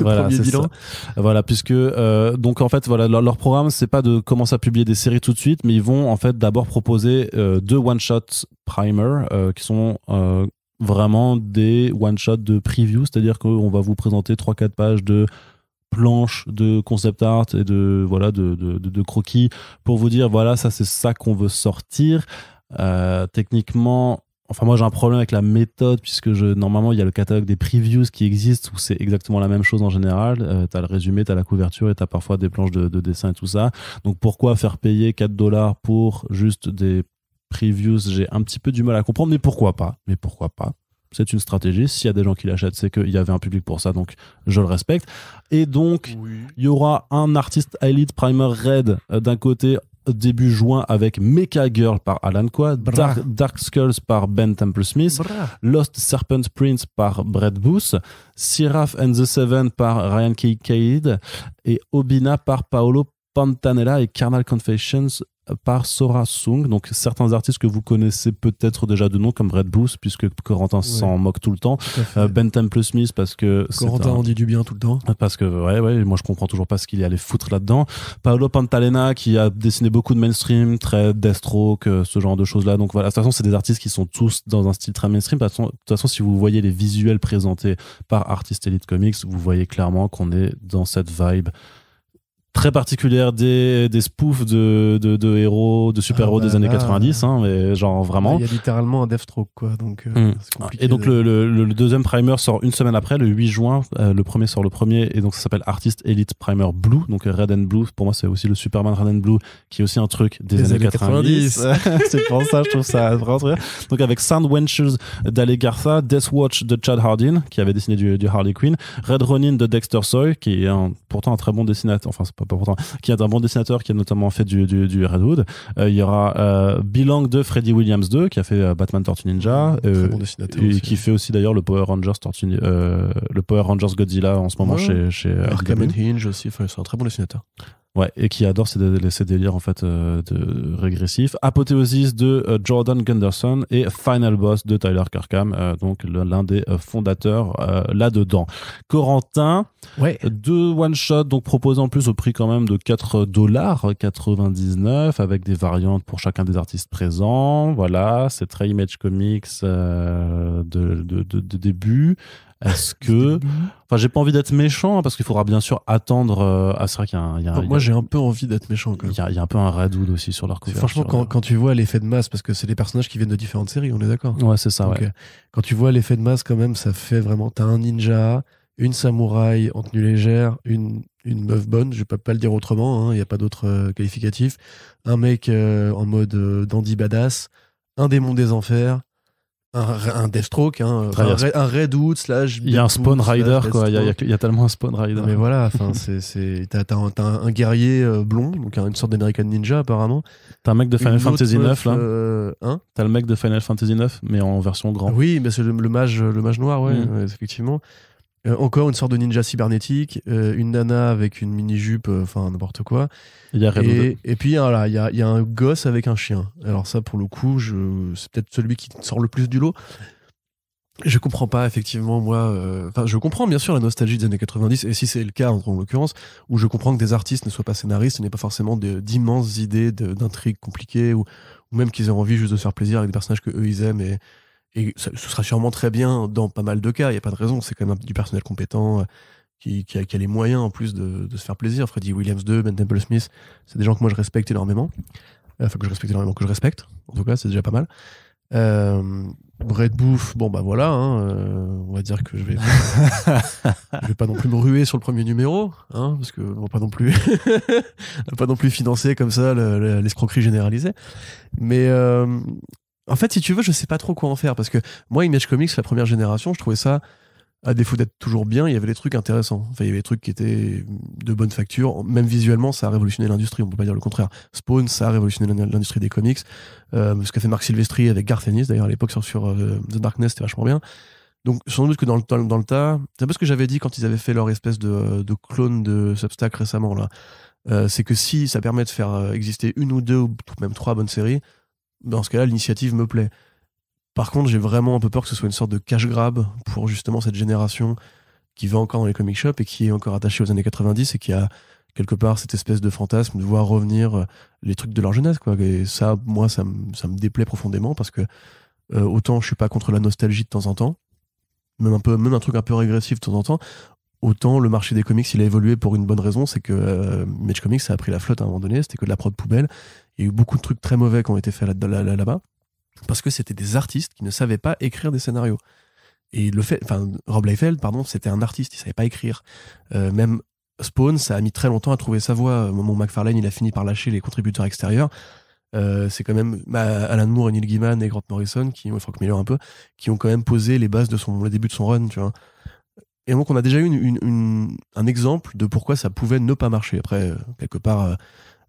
premier bilan. Ça. Voilà, puisque donc en fait voilà, leur programme c'est pas de commencer à publier des séries tout de suite, mais ils vont en fait d'abord proposer 2 one-shot primer qui sont vraiment des one-shots de preview, c'est-à-dire qu'on va vous présenter 3-4 pages de planches de concept art et de croquis pour vous dire voilà, ça c'est ça qu'on veut sortir. Techniquement, enfin moi j'ai un problème avec la méthode puisque normalement il y a le catalogue des previews qui existe où c'est exactement la même chose en général. T'as le résumé, t'as la couverture et t'as parfois des planches de dessin et tout ça. Donc pourquoi faire payer $4 pour juste des previews? J'ai un petit peu du mal à comprendre, mais pourquoi pas? C'est une stratégie. S'il y a des gens qui l'achètent, c'est qu'il y avait un public pour ça, donc je le respecte. Et donc, il y aura un artiste Elite Primer Red d'un côté début juin avec Mecha Girl par Alan Quad, Dark Skulls par Ben Temple Smith, Lost Serpent Prince par Brett Booth, Seraph and the Seven par Ryan Kincaid et Obina par Paolo Pantanella et Carnal Confessions par Sora Sung. Donc certains artistes que vous connaissez peut-être déjà de nom comme Brett Booth, puisque Corentin s'en moque tout le temps, Ben Temple Smith parce que Corentin en dit du bien tout le temps, parce que moi je comprends toujours pas ce qu'il est allé foutre là-dedans. Paolo Pantalena qui a dessiné beaucoup de mainstream, très Deathstroke, ce genre de choses là. Donc voilà, de toute façon c'est des artistes qui sont tous dans un style très mainstream. De toute façon si vous voyez les visuels présentés par Artist Elite Comics, vous voyez clairement qu'on est dans cette vibe très particulière des spoofs de héros, de super-héros des années 90, hein, mais genre vraiment. Il y a littéralement un Deathstroke, quoi, donc c'est compliqué. Et donc le deuxième primer sort une semaine après, le 8 juin, le premier sort le premier, et donc ça s'appelle Artist Elite Primer Blue, donc Red and Blue, pour moi c'est aussi le Superman Red and Blue, qui est aussi un truc des années 90. C'est pour ça, je trouve ça vraiment très bien. Donc avec Sound Wenches d'Ale Garza, Death Watch de Chad Hardin, qui avait dessiné du Harley Quinn, Red Ronin de Dexter Soy, qui est pourtant un très bon dessinateur, enfin c'est pas pourtant, qui est un bon dessinateur, qui a notamment fait du Redwood. Il y aura Belong de Freddie Williams 2, qui a fait Batman Tortue Ninja, très bon dessinateur et aussi, qui fait aussi d'ailleurs le Power Rangers le Power Rangers Godzilla en ce moment chez Arkham and Hinge aussi, c'est un très bon dessinateur. Ouais, et qui adore ces délires en fait de régressifs. Apothéosis de Jordan Gunderson et Final Boss de Tyler Kirkham, donc l'un des fondateurs là-dedans. Corentin, deux one-shots donc proposés en plus au prix quand même de $4,99 avec des variantes pour chacun des artistes présents. Voilà, c'est très Image Comics de début. Est-ce que... Enfin, j'ai pas envie d'être méchant, parce qu'il faudra bien sûr attendre... c'est vrai qu'il y a moi, j'ai un peu envie d'être méchant, quand même. Il y a un peu un Redwood aussi sur leur couverture. Franchement, quand tu vois l'effet de masse, parce que c'est des personnages qui viennent de différentes séries, on est d'accord? Ouais, c'est ça, donc, quand tu vois l'effet de masse, quand même, ça fait vraiment... T'as un ninja, une samouraï en tenue légère, une meuf bonne, je peux pas le dire autrement, il n'y a pas d'autre qualificatif, un mec en mode dandy badass, un démon des enfers, un Deathstroke, un Redwood / il y a un Spawn Rider, quoi. Il y a tellement un Spawn Rider. Mais voilà, enfin, t'as un guerrier blond, donc une sorte d'American Ninja apparemment. T'as un mec de Final Fantasy 9 là. T'as le mec de Final Fantasy 9, mais en version grand. Oui, mais c'est le mage noir, ouais, effectivement. Encore une sorte de ninja cybernétique, une nana avec une mini-jupe, enfin n'importe quoi. Il y a et puis voilà, il y a un gosse avec un chien. Alors ça, pour le coup, c'est peut-être celui qui sort le plus du lot. Je comprends pas, effectivement, moi... Enfin, je comprends bien sûr la nostalgie des années 90, et si c'est le cas, en l'occurrence, où je comprends que des artistes ne soient pas scénaristes, n'aient pas forcément d'immenses idées d'intrigues compliquées, ou même qu'ils aient envie juste de se faire plaisir avec des personnages que eux ils aiment, et ce sera sûrement très bien dans pas mal de cas, il n'y a pas de raison, c'est quand même du personnel compétent qui a les moyens en plus de se faire plaisir. Freddie Williams 2, Ben Temple Smith, c'est des gens que moi je respecte énormément, que je respecte, en tout cas c'est déjà pas mal. Brett Booth, bon bah voilà, on va dire que je vais pas non plus me ruer sur le premier numéro, parce que on va pas non plus financer comme ça l'escroquerie généralisée, mais en fait, si tu veux, je sais pas trop quoi en faire, parce que moi, Image Comics, la première génération, je trouvais ça, à défaut d'être toujours bien, il y avait des trucs intéressants. Enfin, il y avait des trucs qui étaient de bonne facture. Même visuellement, ça a révolutionné l'industrie, on peut pas dire le contraire. Spawn, ça a révolutionné l'industrie des comics. Ce qu'a fait Marc Silvestri avec Garth Ennis, d'ailleurs, à l'époque, sur The Darkness, c'était vachement bien. Donc, sans doute que dans le tas, c'est un peu ce que j'avais dit quand ils avaient fait leur espèce de clone de Substack récemment, là. C'est que si ça permet de faire exister une ou deux, ou même 3 bonnes séries, dans ce cas-là, l'initiative me plaît. Par contre, j'ai vraiment un peu peur que ce soit une sorte de cash grab pour justement cette génération qui va encore dans les comic shops et qui est encore attachée aux années 90 et qui a quelque part cette espèce de fantasme de voir revenir les trucs de leur jeunesse, quoi. Et ça, moi, ça me déplaît profondément, parce que autant je suis pas contre la nostalgie de temps en temps, même un truc un peu régressif de temps en temps, autant le marché des comics, il a évolué pour une bonne raison, c'est que Image Comics, ça a pris la flotte à un moment donné, c'était que de la prod poubelle. Il y a eu beaucoup de trucs très mauvais qui ont été faits là-bas, parce que c'était des artistes qui ne savaient pas écrire des scénarios. Et Rob Liefeld, c'était un artiste, il savait pas écrire. Même Spawn, ça a mis très longtemps à trouver sa voie. Au moment où McFarlane, il a fini par lâcher les contributeurs extérieurs, c'est quand même Alan Moore et Neil Gaiman et Grant Morrison, Frank Miller un peu, qui ont quand même posé les bases de le début de son run, tu vois. Et donc on a déjà eu un exemple de pourquoi ça pouvait ne pas marcher. Après, quelque part,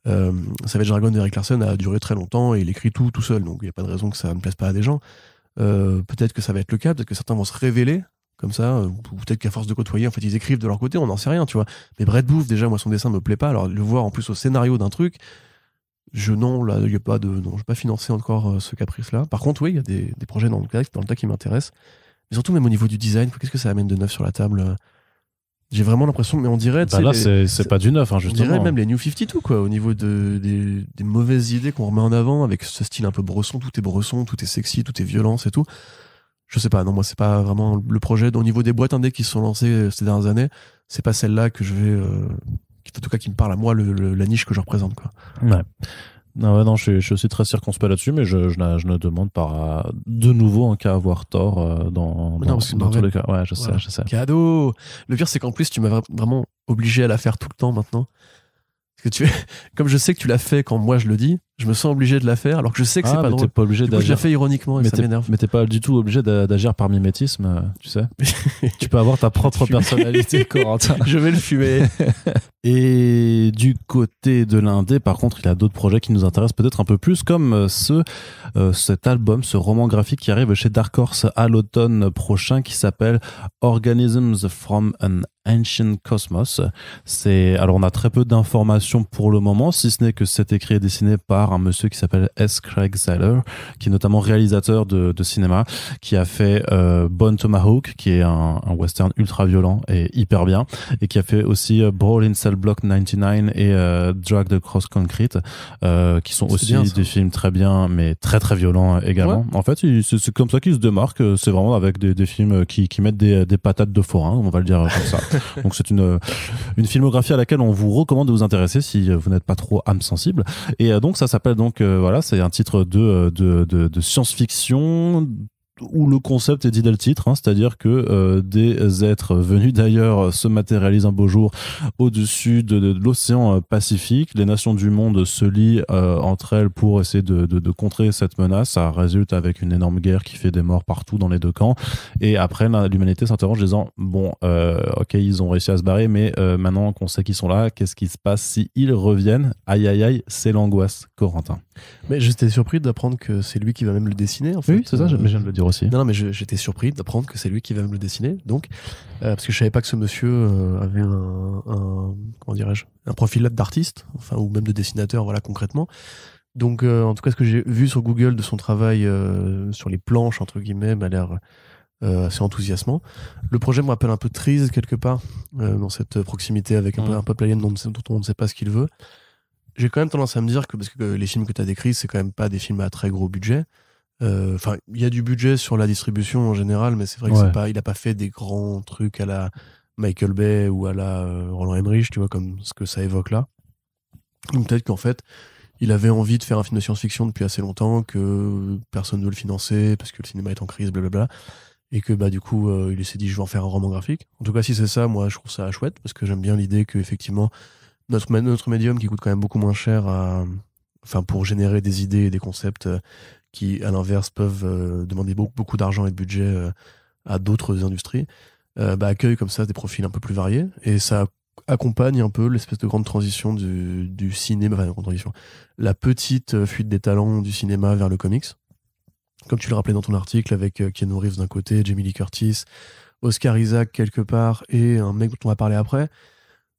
Savage Dragon d'Eric Larson a duré très longtemps et il écrit tout seul, donc il n'y a pas de raison que ça ne plaise pas à des gens. Peut-être que ça va être le cas, peut-être que certains vont se révéler comme ça, ou peut-être qu'à force de côtoyer, en fait, ils écrivent de leur côté, on n'en sait rien, tu vois. Mais Brett Booth, déjà, moi, son dessin me plaît pas, alors le voir en plus au scénario d'un truc, non, je vais pas financer encore ce caprice-là. Par contre, oui, il y a des projets dans le tas qui m'intéressent. Mais surtout, même au niveau du design, qu'est-ce que ça amène de neuf sur la table? J'ai vraiment l'impression, mais on dirait. Là, c'est pas du neuf, hein, justement. On dirait même les New 52, quoi, au niveau des mauvaises idées qu'on remet en avant, avec ce style un peu bresson, tout est sexy, tout est violence et tout. Je sais pas, non, moi, c'est pas vraiment le projet. Au niveau des boîtes indé qui se sont lancées ces dernières années, c'est pas celle-là que je vais. En tout cas, qui me parle à moi, la niche que je représente, quoi. Ouais. Non, je suis aussi très circonspect là-dessus, mais je ne demande pas de nouveau en cas avoir tort dans tous les cas. Ouais, je sais. Cadeau. Le pire, c'est qu'en plus, tu m'as vraiment obligé à la faire tout le temps maintenant. Parce que comme je sais que tu l'as fait quand moi je le dis, je me sens obligé de la faire, alors que je sais que c'est pas drôle. T'es pas obligé d'agir. Je l'ai fait ironiquement et ça m'énerve. Mais t'es pas du tout obligé d'agir par mimétisme, tu sais. Tu peux avoir ta propre personnalité, Corentin. Je vais le fumer. Et du côté de l'indé, par contre, il y a d'autres projets qui nous intéressent peut-être un peu plus, comme cet album, ce roman graphique qui arrive chez Dark Horse à l'automne prochain, qui s'appelle Organisms from an Ancient Cosmos. Alors on a très peu d'informations pour le moment, si ce n'est que c'est écrit et dessiné par un monsieur qui s'appelle S. Craig Zahler, qui est notamment réalisateur de cinéma, qui a fait Bone Tomahawk, qui est un western ultra violent et hyper bien, et qui a fait aussi Brawl in Cell Block 99 et Dragged Across Concrete, qui sont aussi bien, des films très bien, mais très très violents également. Ouais. En fait, c'est comme ça qu'il se démarque. C'est vraiment avec des films qui mettent des patates de forain, on va le dire comme ça. Donc c'est une filmographie à laquelle on vous recommande de vous intéresser si vous n'êtes pas trop âme sensible. Et donc ça s'appelle donc voilà, c'est un titre de science-fiction où le concept est dit dès le titre, hein, c'est-à-dire que des êtres venus d'ailleurs se matérialisent un beau jour au-dessus de l'océan Pacifique. Les nations du monde se lient entre elles pour essayer de contrer cette menace. Ça résulte avec une énorme guerre qui fait des morts partout dans les deux camps. Et après, l'humanité s'interroge en disant ok, ils ont réussi à se barrer, mais maintenant qu'on sait qu'ils sont là, qu'est-ce qui se passe si ils reviennent? Aïe aïe aïe, c'est l'angoisse, Corentin. Mais j'étais surpris d'apprendre que c'est lui qui va même le dessiner, en fait. Oui, c'est ça, je viens de le dire aussi. Non, mais j'étais surpris d'apprendre que c'est lui qui va me le dessiner, donc, parce que je savais pas que ce monsieur avait comment dirais-je, un profil d'artiste, enfin, ou même de dessinateur, voilà, concrètement. Donc, en tout cas, ce que j'ai vu sur Google de son travail sur les planches, entre guillemets, m'a l'air assez enthousiasmant. Le projet me rappelle un peu Trees, quelque part, dans cette proximité avec un peuple alien dont on ne sait pas ce qu'il veut. J'ai quand même tendance à me dire que, parce que les films que tu as décrits, c'est quand même pas des films à très gros budget. Enfin, il y a du budget sur la distribution en général, mais c'est vrai que il a pas fait des grands trucs à la Michael Bay ou à la Roland Emmerich, tu vois, comme ce que ça évoque là. Ou peut-être qu'en fait, il avait envie de faire un film de science-fiction depuis assez longtemps, que personne ne veut le financer parce que le cinéma est en crise, blablabla. Et que du coup, il s'est dit, je vais en faire un roman graphique. En tout cas, si c'est ça, moi, je trouve ça chouette parce que j'aime bien l'idée que effectivement notre médium qui coûte quand même beaucoup moins cher pour générer des idées et des concepts qui, à l'inverse, peuvent demander beaucoup d'argent et de budget à d'autres industries, accueille comme ça des profils un peu plus variés. Et ça accompagne un peu l'espèce de grande transition du cinéma, enfin, grande transition, la petite fuite des talents du cinéma vers le comics. Comme tu le rappelais dans ton article, avec Keanu Reeves d'un côté, Jamie Lee Curtis, Oscar Isaac quelque part, et un mec dont on va parler après.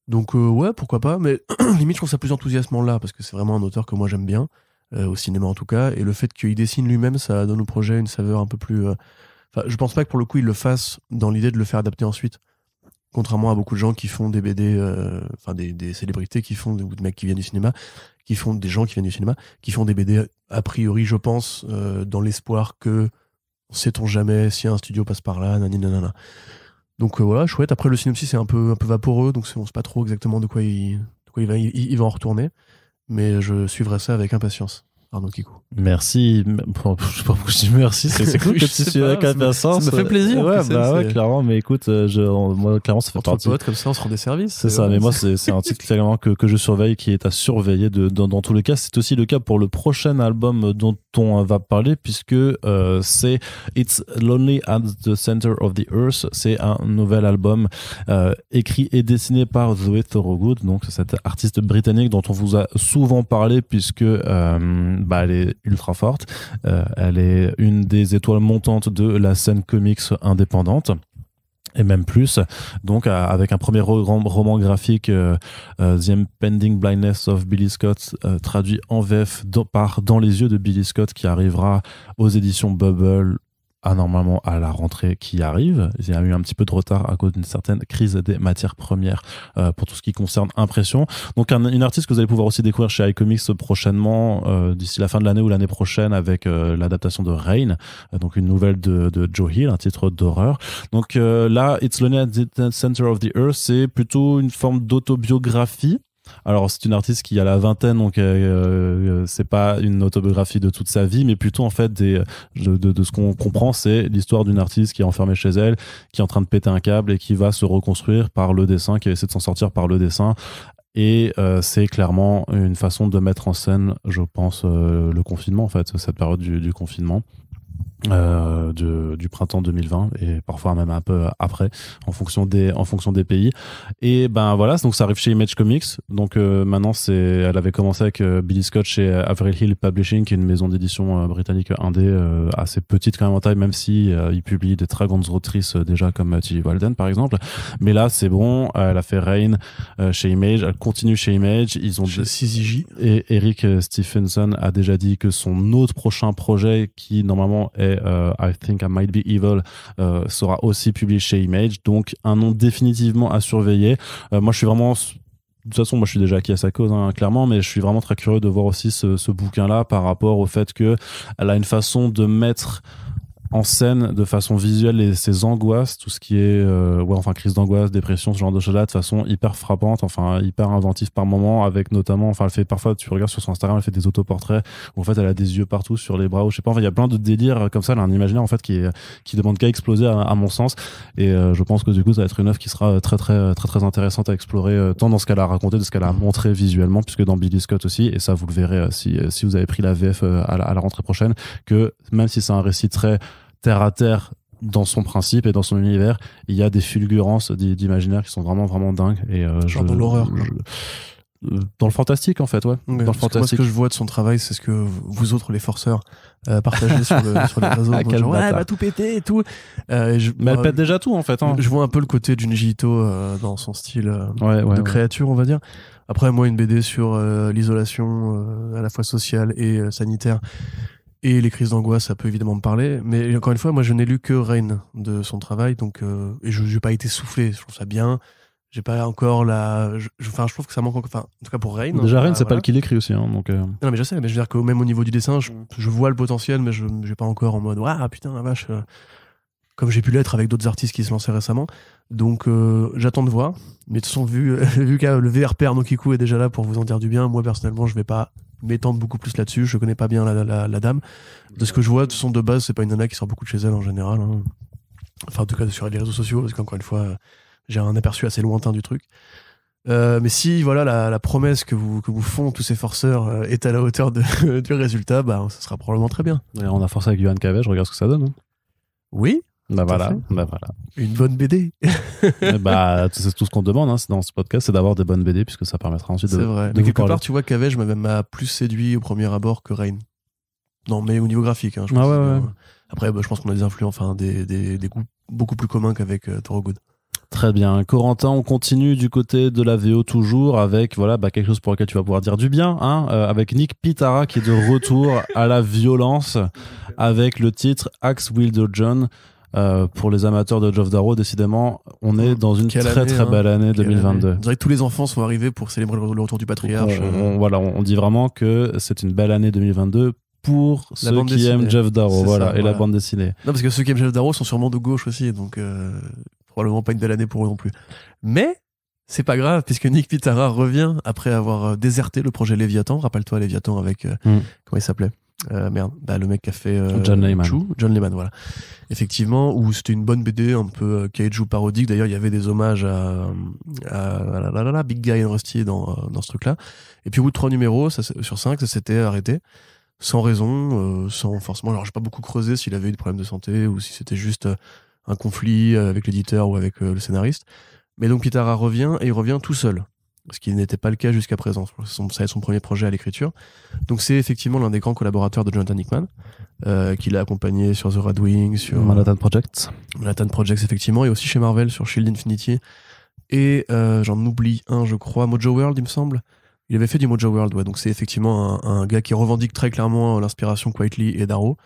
Donc ouais, pourquoi pas, mais limite je trouve ça plus enthousiasmant là, parce que c'est vraiment un auteur que moi j'aime bien, au cinéma en tout cas, et le fait qu'il dessine lui-même, ça donne au projet une saveur un peu plus... je pense pas que pour le coup il le fasse dans l'idée de le faire adapter ensuite, contrairement à beaucoup de gens qui font des BD, des célébrités qui font, ou des mecs qui viennent du cinéma, des gens qui viennent du cinéma, qui font des BD a priori, je pense, dans l'espoir que, sait-on jamais, si un studio passe par là, nanana. Donc voilà, chouette. Après, le synopsis est un peu vaporeux, donc on ne sait pas trop exactement de quoi il va en retourner. Mais je suivrai ça avec impatience. Arnaud Kikou. Merci. Je sais pas pourquoi je dis merci. C'est cool que tu suis avec la ça me fait plaisir. Ouais, ouais, clairement. Mais écoute, moi, clairement, ça fait partie. Potes, comme ça, on se rend des services. C'est ça. Mais moi, c'est un titre clairement que je surveille, qui est à surveiller dans tous les cas. C'est aussi le cas pour le prochain album dont on va parler, puisque c'est It's Lonely at the Center of the Earth. C'est un nouvel album écrit et dessiné par Zoé Thorogood, donc cette artiste britannique dont on vous a souvent parlé, puisque elle est ultra forte. Elle est une des étoiles montantes de la scène comics indépendante. Et même plus, donc avec un premier roman graphique, The Impending Blindness of Billy Scott, traduit en VF par Dans les yeux de Billy Scott, qui arrivera aux éditions Bubble normalement à la rentrée qui arrive. Il y a eu un petit peu de retard à cause d'une certaine crise des matières premières pour tout ce qui concerne impression. Donc une artiste que vous allez pouvoir aussi découvrir chez iComics prochainement, d'ici la fin de l'année ou l'année prochaine, avec l'adaptation de Rain, donc une nouvelle de Joe Hill, un titre d'horreur. Donc là, It's Lonely at the Center of the Earth, c'est plutôt une forme d'autobiographie. Alors c'est une artiste qui a la vingtaine, donc c'est pas une autobiographie de toute sa vie, mais plutôt en fait de ce qu'on comprend, c'est l'histoire d'une artiste qui est enfermée chez elle, qui est en train de péter un câble et qui va se reconstruire par le dessin, qui va essayer de s'en sortir par le dessin. Et c'est clairement une façon de mettre en scène, je pense, le confinement, en fait, cette période du confinement. Du printemps 2020 et parfois même un peu après en fonction des pays. Et ben voilà, donc ça arrive chez Image Comics. Donc maintenant elle avait commencé avec Billy Scott chez Avril Hill Publishing, qui est une maison d'édition britannique indé, assez petite quand même en taille, même si ils publient des très grandes autrices déjà comme Tilly Walden par exemple. Mais là c'est bon, elle a fait Rain chez Image, elle continue chez Image. Ils ont chez CZJ. Et Eric Stephenson a déjà dit que son autre prochain projet, qui normalement est I Think I Might Be Evil, sera aussi publié chez Image. Donc un nom définitivement à surveiller. Moi je suis vraiment, de toute façon moi je suis déjà acquis à sa cause, hein, clairement, mais je suis vraiment très curieux de voir aussi ce bouquin là par rapport au fait que elle a une façon de mettre en scène de façon visuelle ses angoisses, tout ce qui est crise d'angoisse, dépression, ce genre de choses-là, de façon hyper frappante, enfin hyper inventive par moment, avec notamment, elle fait parfois, tu regardes sur son Instagram, elle fait des autoportraits où en fait elle a des yeux partout sur les bras, ou je sais pas, il y a plein de délires comme ça, elle a un imaginaire en fait qui demande qu'à exploser à mon sens, et je pense que du coup ça va être une œuvre qui sera très intéressante à explorer, tant dans ce qu'elle a raconté, de ce qu'elle a montré visuellement, puisque dans Billy Scott aussi, et ça vous le verrez si vous avez pris la VF à la rentrée prochaine, que même si c'est un récit très terre à terre dans son principe et dans son univers, il y a des fulgurances d'imaginaire qui sont vraiment dingues, et genre dans l'horreur, dans le fantastique en fait, ouais. Dans le fantastique. Moi, ce que je vois de son travail, c'est ce que vous autres les forceurs partagez sur les réseaux. Genre, elle va tout péter et tout. Mais elle pète déjà tout en fait, hein. Je vois un peu le côté Junji Ito dans son style de créature, on va dire. Après, moi, une BD sur l'isolation à la fois sociale et sanitaire et les crises d'angoisse, ça peut évidemment me parler. Mais encore une fois, moi, je n'ai lu que Rain de son travail, donc et je n'ai pas été soufflé. Je trouve ça bien. J'ai pas encore je trouve que ça manque encore. Enfin, en tout cas pour Rain. Déjà, Rain, c'est pas le qu'il écrit aussi, hein, donc. Non, mais je sais. Mais je veux dire que même au niveau du dessin, je vois le potentiel, mais je n'ai pas encore en mode ah putain la vache. Comme j'ai pu l'être avec d'autres artistes qui se lançaient récemment. Donc j'attends de voir. Mais de toute façon, vu que le VRP Arnaud Kikou est déjà là pour vous en dire du bien, moi personnellement, je vais pas m'étendre beaucoup plus là-dessus. Je connais pas bien la dame. De ce que je vois, de base, c'est pas une nana qui sort beaucoup de chez elle en général, hein. Enfin, en tout cas sur les réseaux sociaux, parce qu'encore une fois, j'ai un aperçu assez lointain du truc. Mais si voilà la promesse que vous font tous ces forceurs est à la hauteur du résultat, bah ça sera probablement très bien. Et on a forcé avec Johan Cavet, je regarde ce que ça donne, hein. Oui. Bah voilà. Une bonne BD. C'est tout ce qu'on demande, hein, dans ce podcast, c'est d'avoir des bonnes BD, puisque ça permettra ensuite de. C'est vrai. Mais quelque part, tu vois, Cavet m'a plus séduit au premier abord que Rain. Non, mais au niveau graphique, hein, je pense. Ouais. Après, je pense qu'on a des influences, enfin des goûts beaucoup plus communs qu'avec Thorogood. Très bien. Corentin, on continue du côté de la VO toujours avec quelque chose pour lequel tu vas pouvoir dire du bien, hein, avec Nick Pitara qui est de retour à la violence avec le titre Axe Wilder John. Pour les amateurs de Geoff Darrow, décidément, on est dans une très belle année 2022. On dirait que tous les enfants sont arrivés pour célébrer le retour du patriarche. On dit vraiment que c'est une belle année 2022 pour ceux qui aiment Geoff Darrow, et la bande dessinée. Non, parce que ceux qui aiment Geoff Darrow sont sûrement de gauche aussi, donc probablement pas une belle année pour eux non plus. Mais C'est pas grave, puisque Nick Pitara revient après avoir déserté le projet Léviathan. Rappelle-toi Léviathan avec... comment il s'appelait le mec qui a fait... John Layman. John Layman, voilà. Effectivement, où c'était une bonne BD, un peu kaiju parodique. D'ailleurs, il y avait des hommages à Big Guy and Rusty dans ce truc-là. Et puis au bout de 3 numéros, sur 5, ça s'était arrêté. Sans raison, sans forcément... Alors, j'ai pas beaucoup creusé s'il avait eu des problèmes de santé ou si c'était juste un conflit avec l'éditeur ou avec le scénariste. Mais donc Pitara revient et il revient tout seul, ce qui n'était pas le cas jusqu'à présent. Ça va être son premier projet à l'écriture. Donc c'est effectivement l'un des grands collaborateurs de Jonathan Hickman, qui l'a accompagné sur The Red Wing, sur Manhattan Project. Manhattan Project effectivement, et aussi chez Marvel sur Shield Infinity. Et j'en oublie un, je crois, Mojo World, il me semble. Il avait fait du Mojo World, ouais. Donc c'est effectivement un gars qui revendique très clairement l'inspiration Quitely et Darrow.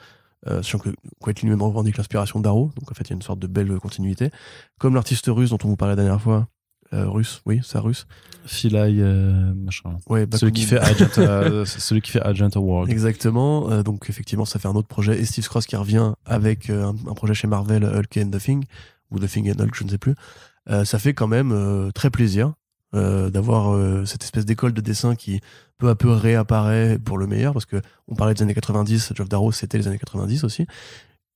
Sachant que Quitely lui-même revendique l'inspiration d'Arrow, donc en fait il y a une sorte de belle continuité. Comme l'artiste russe dont on vous parlait la dernière fois, russe, oui, c'est russe. Philae, machin. Ouais, celui qui fait Agent World. Exactement. Donc effectivement, ça fait un autre projet. Et Steve Cross qui revient avec un projet chez Marvel, Hulk and the Thing, ou The Thing and Hulk, je ne sais plus. Ça fait quand même très plaisir d'avoir cette espèce d'école de dessin qui peu à peu réapparaît pour le meilleur, parce que on parlait des années 90, Geoff Darrow c'était les années 90 aussi,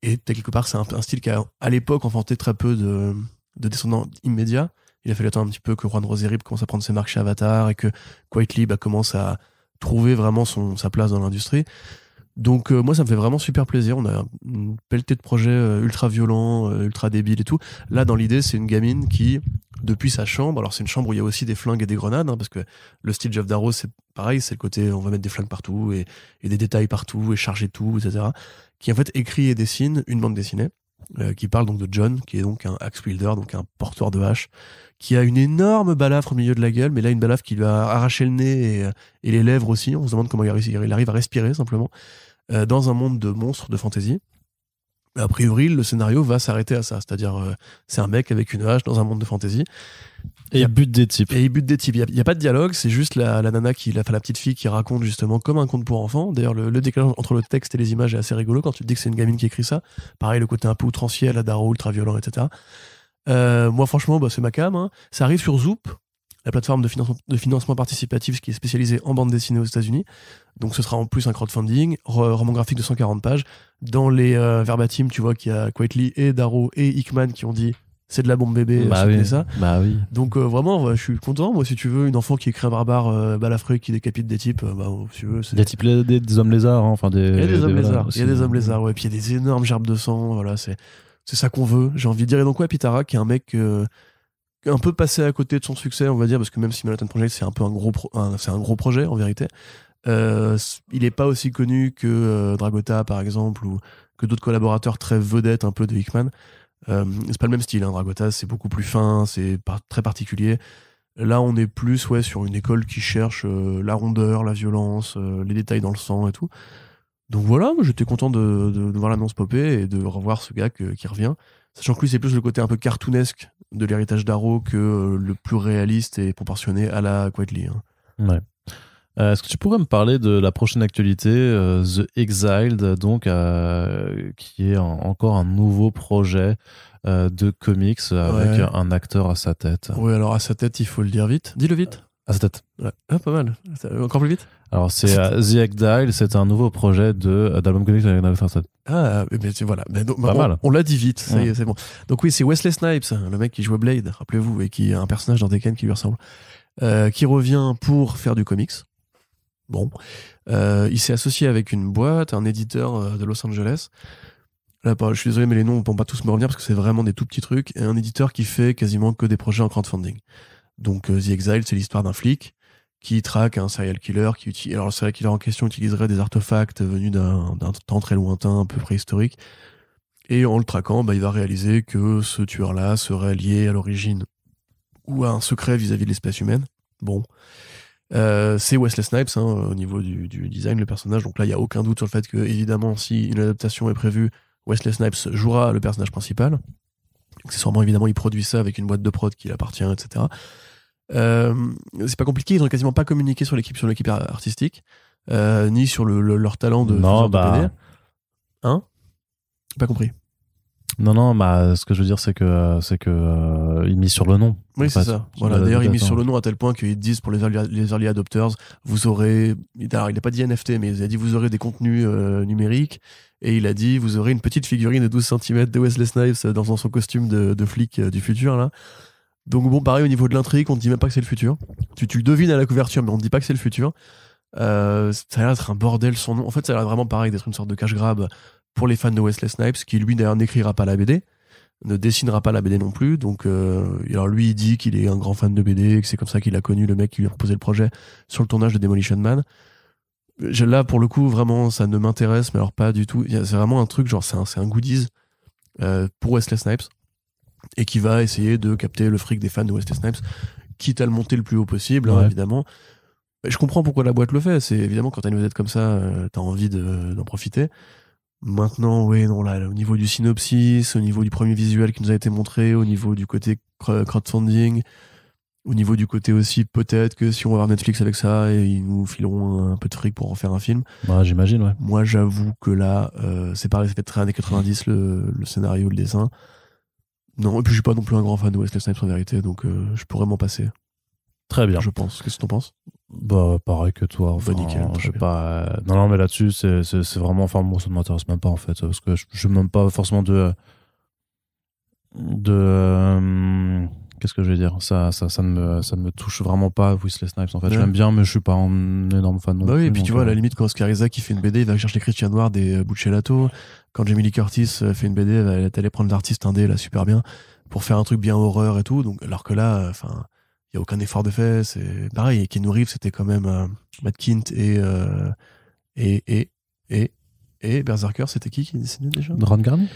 et quelque part c'est un style qui a à l'époque enfanté très peu de descendants immédiats. Il a fallu attendre un petit peu que Juan Rosérib commence à prendre ses marques chez Avatar et que Quitely commence à trouver vraiment sa place dans l'industrie. Donc moi ça me fait vraiment super plaisir. On a une pelletée de projets ultra violents, ultra débiles et tout. Là dans l'idée c'est une gamine qui, depuis sa chambre, alors c'est une chambre où il y a aussi des flingues et des grenades, parce que le style Geoff Darrow c'est pareil, c'est le côté on va mettre des flingues partout et des détails partout et charger tout, etc. Qui en fait écrit et dessine une bande dessinée qui parle donc de John, qui est donc un axe wielder, donc un porteur de hache, qui a une énorme balafre au milieu de la gueule, mais là une balafre qui lui a arraché le nez et les lèvres aussi. On se demande comment il arrive à respirer simplement dans un monde de monstres de fantasy. A priori, le scénario va s'arrêter à ça, c'est-à-dire c'est un mec avec une hache dans un monde de fantasy. Et il bute des types. Il n'y a pas de dialogue, c'est juste la nana la petite fille qui raconte justement comme un conte pour enfants. D'ailleurs, le décalage entre le texte et les images est assez rigolo quand tu te dis que c'est une gamine qui écrit ça. Pareil, le côté un peu outrancier, la Darrow, ultra violent, etc. Moi, franchement, c'est ma cam. Hein. Ça arrive sur Zoop, la plateforme de financement participatif qui est spécialisée en bande dessinée aux États-Unis. Donc ce sera en plus un crowdfunding, roman graphique de 140 pages. Dans les verbatim, tu vois qu'il y a Quitely et Darrow et Hickman qui ont dit c'est de la bombe bébé, ça. Bah oui. Donc vraiment, je suis content. Moi, si tu veux, une enfant qui écrit un barbare balafré qui décapite des types, si tu veux, c'est... Des types, des hommes lézards, hein, enfin des... Il y a des hommes lézards, il y a des hommes lézards, ouais. Puis il y a des énormes gerbes de sang, voilà, c'est ça qu'on veut, j'ai envie de dire. Et donc, ouais, Pitara, qui est un mec un peu passé à côté de son succès, on va dire, parce que même si Manhattan Project, c'est un peu un gros projet, en vérité, il est pas aussi connu que Dragota, par exemple, ou que d'autres collaborateurs très vedettes un peu de Hickman. C'est pas le même style, hein. Dragota c'est beaucoup plus fin, c'est très particulier. Là on est plus sur une école qui cherche la rondeur, la violence, les détails dans le sang et tout. Donc voilà, moi j'étais content de voir l'annonce popper et de revoir ce gars qui revient, sachant que lui c'est plus le côté un peu cartoonesque de l'héritage d'Arrow que le plus réaliste et proportionné à la Quitely, hein. Ouais. Est-ce que tu pourrais me parler de la prochaine actualité, The Exiled, donc qui est encore un nouveau projet de comics avec un acteur à sa tête. Oui, alors à sa tête, il faut le dire vite. Dis-le vite. À sa tête. Ouais. Ah, pas mal. Encore plus vite. Alors c'est The Exiled, c'est un nouveau projet d'album comics avec un acteur à sa tête. Ah, mais voilà. Mais donc, pas mal. On l'a dit vite, ça y est, c'est bon. Donc oui, c'est Wesley Snipes, le mec qui jouait Blade, rappelez-vous, et qui est un personnage dans Tekken qui lui ressemble, qui revient pour faire du comics. Bon, il s'est associé avec une boîte, un éditeur de Los Angeles. Là, je suis désolé, mais les noms vont pas tous me revenir parce que c'est vraiment des tout petits trucs. Et un éditeur qui fait quasiment que des projets en crowdfunding. Donc, The Exile, c'est l'histoire d'un flic qui traque un serial killer. Alors, le serial killer en question utiliserait des artefacts venus d'un temps très lointain, un peu préhistorique. Et en le traquant, il va réaliser que ce tueur-là serait lié à l'origine ou à un secret vis-à-vis de l'espèce humaine. Bon. C'est Wesley Snipes au niveau du design, le personnage. Donc là, il n'y a aucun doute sur le fait que, évidemment, si une adaptation est prévue, Wesley Snipes jouera le personnage principal. Accessoirement, évidemment, il produit ça avec une boîte de prod qui l'appartient, etc. C'est pas compliqué, ils n'ont quasiment pas communiqué sur l'équipe artistique, ni sur leur talent de non, BD. Hein ? Pas compris. Non, bah, ce que je veux dire, c'est que il mise sur le nom. Oui, c'est ça. Voilà. D'ailleurs, il mise sur le nom à tel point qu'ils disent pour les early adopters, vous aurez, alors il n'a pas dit NFT, mais il a dit vous aurez des contenus numériques, et il a dit vous aurez une petite figurine de 12 cm de Wesley Snipes dans son costume de flic du futur, là. Donc bon, pareil, au niveau de l'intrigue, on ne dit même pas que c'est le futur. Tu le devines à la couverture, mais on ne dit pas que c'est le futur. Ça a l'air d'être un bordel son nom. En fait, ça a l'air vraiment pareil d'être une sorte de cash grab pour les fans de Wesley Snipes, qui lui d'ailleurs n'écrira pas la BD, ne dessinera pas la BD non plus. Donc, alors lui, il dit qu'il est un grand fan de BD, que c'est comme ça qu'il a connu le mec qui lui a proposé le projet sur le tournage de Demolition Man. Là, pour le coup, vraiment, ça ne m'intéresse, mais alors pas du tout. C'est vraiment un truc, genre, c'est un goodies pour Wesley Snipes, et qui va essayer de capter le fric des fans de Wesley Snipes, quitte à le monter le plus haut possible, hein, évidemment. Je comprends pourquoi la boîte le fait. C'est évidemment, quand t'as une vedette comme ça, t'as envie d'en profiter. Maintenant, oui, non, là, au niveau du synopsis, au niveau du premier visuel qui nous a été montré, au niveau du côté crowdfunding, au niveau du côté aussi, peut-être que si on va voir Netflix avec ça, et ils nous fileront un peu de fric pour en faire un film. Bah, j'imagine, ouais. Moi, j'avoue que là, c'est pareil, ça fait très années 90, le scénario, le dessin. Non, et puis je suis pas non plus un grand fan de Wesley Snipes en vérité, donc je pourrais m'en passer. Très bien. Je pense. Qu'est-ce que t'en penses? Bah, pareil que toi. Enfin, bah, nickel. Je sais pas. Non, mais là-dessus, c'est vraiment. Enfin, moi, ça ne m'intéresse même pas, en fait. Parce que je n'ai même pas forcément qu'est-ce que je vais dire? Ça ne me touche vraiment pas, Wesley Snipes, en fait. Ouais. Je l'aime bien, mais je suis pas un énorme fan non plus. Oui, et puis tu vois, à la limite, quand Oscar Isaac qui fait une BD, il va chercher Christian Ward et Buccellato. Quand Jamie Lee Curtis fait une BD, elle est allée prendre l'artiste indé, là, super bien, pour faire un truc bien horreur et tout. Donc, alors que là, enfin. Il n'y a aucun effort de fait, c'est pareil. Et Keanu Reeves, c'était quand même Matt Kint et Berserker, c'était qui dessinait déjà? Ron Garney.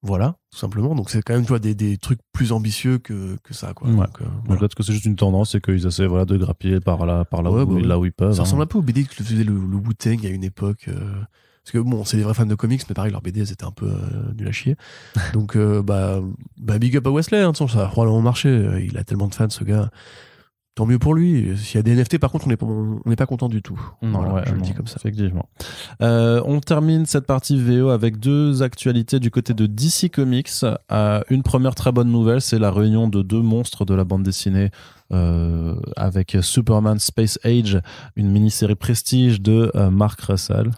Voilà, tout simplement. Donc c'est quand même, tu vois, des trucs plus ambitieux que ça, quoi. Ouais. Donc, voilà. Peut-être que c'est juste une tendance et qu'ils essaient de grappiller par là où ils peuvent. Ça ressemble un peu aux BD que faisait le Wu-Tang à une époque. Parce que bon, c'est des vrais fans de comics, mais pareil, leurs BD, c'était un peu nul à chier. Donc, big up à Wesley, hein, ça a probablement marché. Il a tellement de fans, ce gars. Tant mieux pour lui. S'il y a des NFT, par contre, on n'est pas content du tout. Non, voilà, je le dis comme ça. Effectivement. On termine cette partie VO avec deux actualités du côté de DC Comics. Une première très bonne nouvelle, c'est la réunion de deux monstres de la bande dessinée avec Superman Space Age, une mini-série prestige de Mark Russell.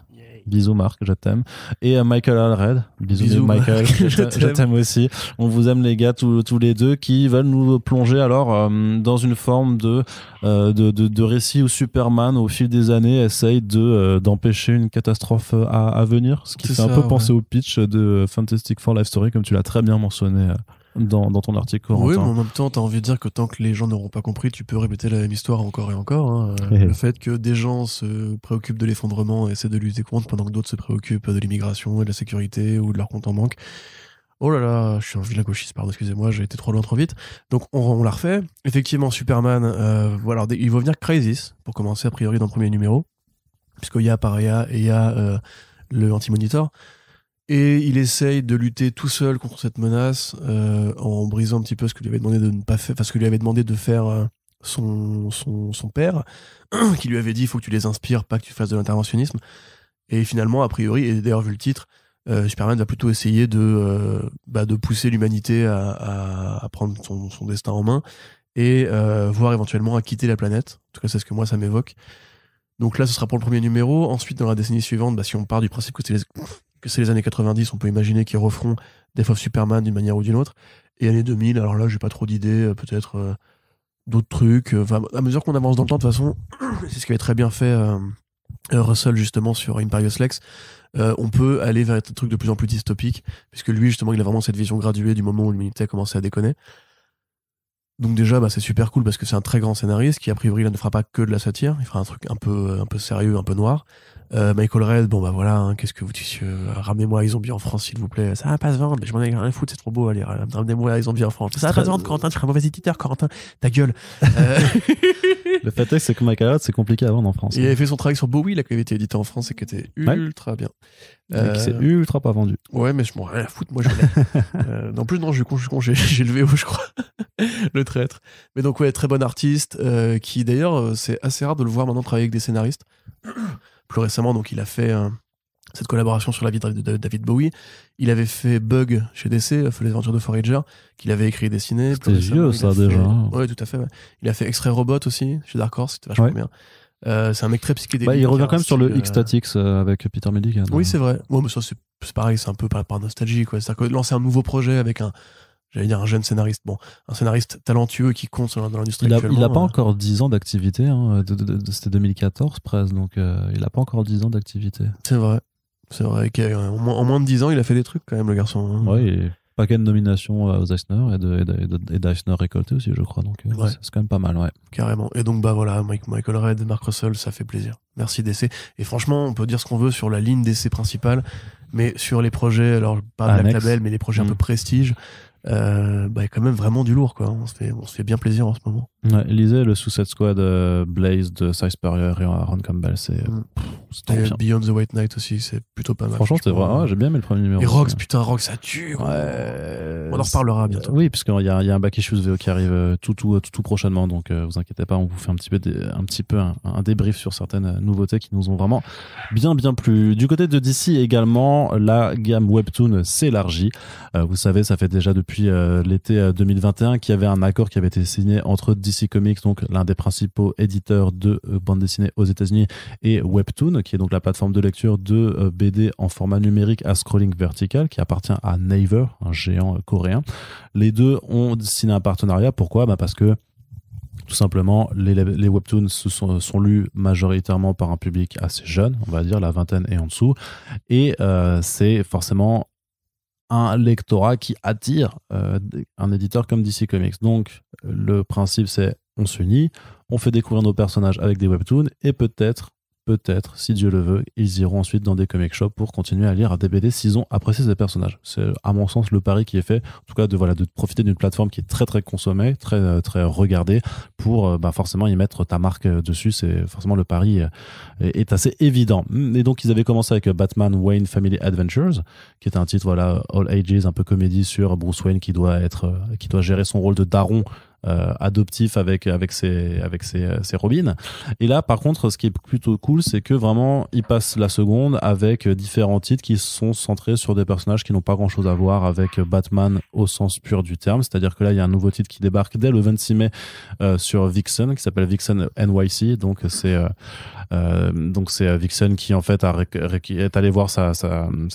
Bisous Marc, je t'aime. Et Michael Allred. Bisous Michael, je t'aime aussi. On vous aime les gars tous les deux, qui veulent nous plonger alors dans une forme de récit où Superman au fil des années essaye d'empêcher une catastrophe à venir, ce qui fait un peu penser au pitch de Fantastic Four Life Story, comme tu l'as très bien mentionné dans ton article. Oui, mais en même temps, t'as envie de dire que tant que les gens n'auront pas compris, tu peux répéter la même histoire encore et encore. Hein. Le fait que des gens se préoccupent de l'effondrement et essaient de lutter contre, pendant que d'autres se préoccupent de l'immigration et de la sécurité ou de leur compte en banque. Oh là là, je suis un vilain gauchiste, pardon, excusez-moi, j'ai été trop loin trop vite. Donc on l'a refait. Effectivement, Superman, voilà, il va venir Crisis, pour commencer a priori dans le premier numéro, puisqu'il y a Paria et il y a le Anti-Monitor. Et il essaye de lutter tout seul contre cette menace en brisant un petit peu ce que lui avait demandé de ne pas faire, parce que lui avait demandé de faire son père, qui lui avait dit il faut que tu les inspires, pas que tu fasses de l'interventionnisme. Et finalement, a priori, et d'ailleurs vu le titre, Superman va plutôt essayer de pousser l'humanité à prendre son destin en main et voire éventuellement à quitter la planète. En tout cas, c'est ce que moi ça m'évoque. Donc là, ce sera pour le premier numéro. Ensuite, dans la décennie suivante, si on part du principe que c'est les années 90, on peut imaginer qu'ils referont Death of Superman d'une manière ou d'une autre. Et années 2000, alors là, j'ai pas trop d'idées, peut-être d'autres trucs. À mesure qu'on avance dans le temps, de toute façon, c'est ce qui avait très bien fait Russell, justement, sur Imperious Lex. On peut aller vers un truc de plus en plus dystopique, puisque lui, justement, il a vraiment cette vision graduée du moment où l'humanité a commencé à déconner. Donc déjà, c'est super cool parce que c'est un très grand scénariste qui, a priori, là, ne fera pas que de la satire. Il fera un truc un peu sérieux, un peu noir. Michael Red, voilà, hein, qu'est-ce que vous dites, ramenez-moi les zombies en France, s'il vous plaît. Ça va pas se vendre, mais je m'en ai rien à foutre, c'est trop beau, allez, ramenez-moi les zombies en France. Ça va pas se vendre, Corentin, tu seras un mauvais éditeur, Corentin, ta gueule. Le fait est, c'est que Michael Red, c'est compliqué à vendre en France. Il avait fait son travail sur Bowie, là, qui avait été édité en France et qui était ultra bien. Qui s'est ultra pas vendu. Ouais, mais je m'en ai rien à foutre, moi je l'ai. En plus, non, je suis con, j'ai le VO, je crois. Le traître. Mais donc, ouais, très bon artiste, qui d'ailleurs, c'est assez rare de le voir maintenant travailler avec des scénaristes. Plus récemment, donc, il a fait cette collaboration sur la vie de David Bowie. Il avait fait Bug chez DC, Les Aventures de Forager, qu'il avait écrit et dessiné. C'était vieux, ça, déjà. Oui, tout à fait. Ouais. Il a fait X-Ray Robot aussi, chez Dark Horse, c'était vachement bien. C'est un mec très psychédélique. Il revient quand même sur le X-Statix avec Peter Milligan. Oui, c'est vrai. Ouais, mais ça, c'est pareil, c'est un peu par nostalgie, quoi. C'est-à-dire que lancer un nouveau projet avec un jeune scénariste. Bon, un scénariste talentueux qui compte dans l'industrie actuellement. Il n'a pas encore 10 ans d'activité. Hein. C'était 2014 presque, donc il n'a pas encore 10 ans d'activité. C'est vrai. En moins de 10 ans, il a fait des trucs quand même, le garçon. Hein. Oui, et paquet de nominations aux Eisner et d'Eisner récolté aussi, je crois. Donc c'est quand même pas mal, ouais. Carrément. Et donc, voilà, Michael Red, Mark Russell, ça fait plaisir. Merci DC. Et franchement, on peut dire ce qu'on veut sur la ligne DC principale, mais sur les projets, alors pas Black Label, mais les projets un peu prestige, quand même vraiment du lourd, quoi. On se fait bien plaisir en ce moment. Ouais, lisez le Suicide Squad Blaze de Cy Spurrier et Aaron Campbell, c'est trop bien. Beyond the White Knight aussi, c'est plutôt pas mal. Franchement, c'était vrai, j'ai bien aimé le premier numéro. Et Rox, putain, Rox, ça tue. Ouais. On en reparlera bientôt. Oui, parce qu'il y a un back issues VO qui arrive tout prochainement, donc vous inquiétez pas, on vous fait un petit peu un débrief sur certaines nouveautés qui nous ont vraiment bien plu. Du côté de DC également, la gamme Webtoon s'élargit. Vous savez, ça fait déjà depuis l'été 2021 qu'il y avait un accord qui avait été signé entre DC Comics, donc l'un des principaux éditeurs de bande dessinée aux États-Unis, et Webtoon, qui est donc la plateforme de lecture de BD en format numérique à scrolling vertical, qui appartient à Naver, un géant coréen. Les deux ont signé un partenariat. Pourquoi ? Parce que tout simplement, les webtoons sont lus majoritairement par un public assez jeune, on va dire la vingtaine et en dessous, et c'est forcément un lectorat qui attire un éditeur comme DC Comics. Donc, le principe, c'est on s'unit, on fait découvrir nos personnages avec des webtoons, et peut-être, si Dieu le veut, ils iront ensuite dans des comic shops pour continuer à lire des BD s'ils ont apprécié ces personnages. C'est, à mon sens, le pari qui est fait, en tout cas, de profiter d'une plateforme qui est très, très consommée, très, très regardée, pour forcément y mettre ta marque dessus. C'est forcément le pari est assez évident. Et donc, ils avaient commencé avec Batman Wayne Family Adventures, qui est un titre, all ages, un peu comédie sur Bruce Wayne qui doit gérer son rôle de daron adoptif avec ses Robins. Et là, par contre, ce qui est plutôt cool, c'est que vraiment, ils passent la seconde avec différents titres qui sont centrés sur des personnages qui n'ont pas grand chose à voir avec Batman au sens pur du terme. C'est-à-dire que là, il y a un nouveau titre qui débarque dès le 26 mai sur Vixen, qui s'appelle Vixen NYC. Donc c'est Vixen qui en fait est allé voir sa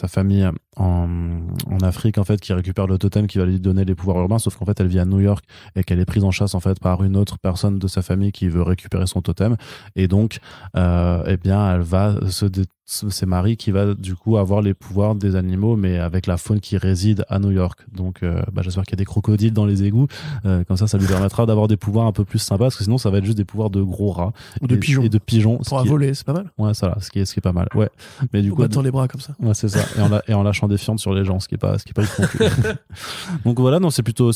famille en Afrique, en fait, qui récupère le totem qui va lui donner les pouvoirs urbains, sauf qu'en fait elle vit à New York et qu'elle est prise en chasse en fait par une autre personne de sa famille qui veut récupérer son totem, et donc elle va c'est Marie qui va du coup avoir les pouvoirs des animaux, mais avec la faune qui réside à New York. Donc j'espère qu'il y a des crocodiles dans les égouts, comme ça lui permettra d'avoir des pouvoirs un peu plus sympas, parce que sinon ça va être juste des pouvoirs de gros rats ou de pigeons. Et de pigeons pour voler, c'est pas mal. Ouais, ça là, ce qui est pas mal. Ouais. Mais du coup, battant les bras comme ça. Ouais, c'est ça. Et en lâchant des fientes sur les gens, ce qui est pas non plus. Donc voilà, non, c'est plutôt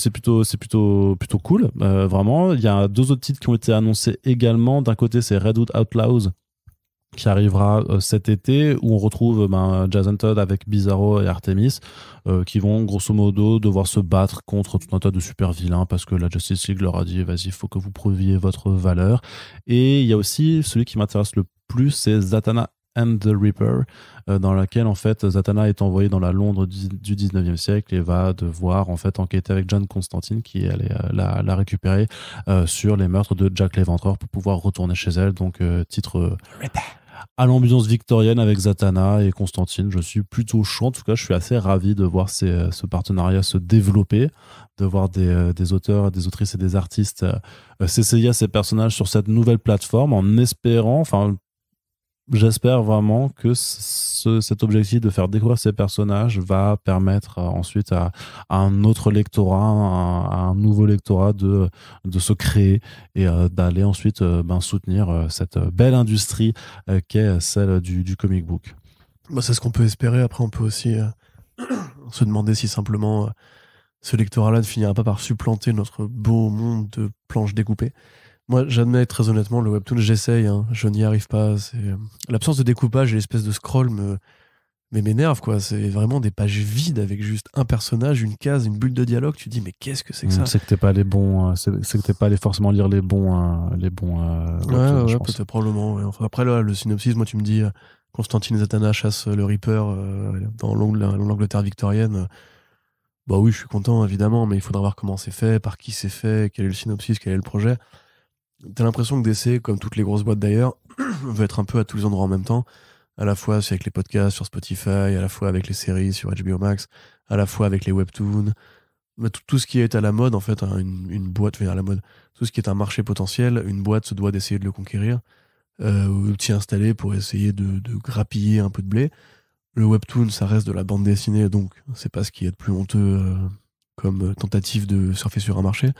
cool. Vraiment, il y a 2 autres titres qui ont été annoncés également. D'un côté, c'est Redwood Outlaws, qui arrivera cet été, où on retrouve Jason Todd avec Bizarro et Artemis, qui vont grosso modo devoir se battre contre tout un tas de super vilains, parce que la Justice League leur a dit vas-y, il faut que vous prouviez votre valeur. Et il y a aussi celui qui m'intéresse le plus, c'est Zatanna and the Reaper, dans laquelle en fait Zatanna est envoyée dans la Londres du 19e siècle et va devoir en fait enquêter avec John Constantine, qui allait la récupérer sur les meurtres de Jack l'Éventreur pour pouvoir retourner chez elle. Donc titre à l'ambiance victorienne avec Zatanna et Constantine. Je suis plutôt chaud, en tout cas je suis assez ravi de voir ce partenariat se développer, de voir des auteurs, des autrices et des artistes s'essayer à ces personnages sur cette nouvelle plateforme, en espérant, j'espère vraiment que cet objectif de faire découvrir ces personnages va permettre ensuite à un autre lectorat, à un nouveau lectorat de se créer et d'aller ensuite soutenir cette belle industrie qu'est celle du comic book. C'est ce qu'on peut espérer. Après, on peut aussi se demander si simplement ce lectorat-là ne finira pas par supplanter notre beau monde de planches découpées. Moi, j'admets très honnêtement, le webtoon, j'essaye, je n'y arrive pas. L'absence de découpage et l'espèce de scroll m'énerve, quoi. C'est vraiment des pages vides avec juste un personnage, une case, une bulle de dialogue. Tu te dis, mais qu'est-ce que c'est que ça ? C'est que t'es pas les bons, c'est que t'es pas allé forcément lire les bons. Ouais, peut-être probablement. Ouais. Enfin, après là, le synopsis, moi, tu me dis, Constantine Zatanna chasse le Reaper dans l'Angleterre victorienne. Bah oui, je suis content, évidemment, mais il faudra voir comment c'est fait, par qui c'est fait, quel est le synopsis, quel est le projet. T'as l'impression que DC, comme toutes les grosses boîtes d'ailleurs, veut être un peu à tous les endroits en même temps. À la fois c'est avec les podcasts sur Spotify, à la fois avec les séries sur HBO Max, à la fois avec les webtoons. Mais tout ce qui est à la mode, en fait, hein, une boîte, à la mode, tout ce qui est un marché potentiel, une boîte se doit d'essayer de le conquérir, ou s'y installer pour essayer de grappiller un peu de blé. Le webtoon, ça reste de la bande dessinée, donc c'est pas ce qui est de plus honteux comme tentative de surfer sur un marché.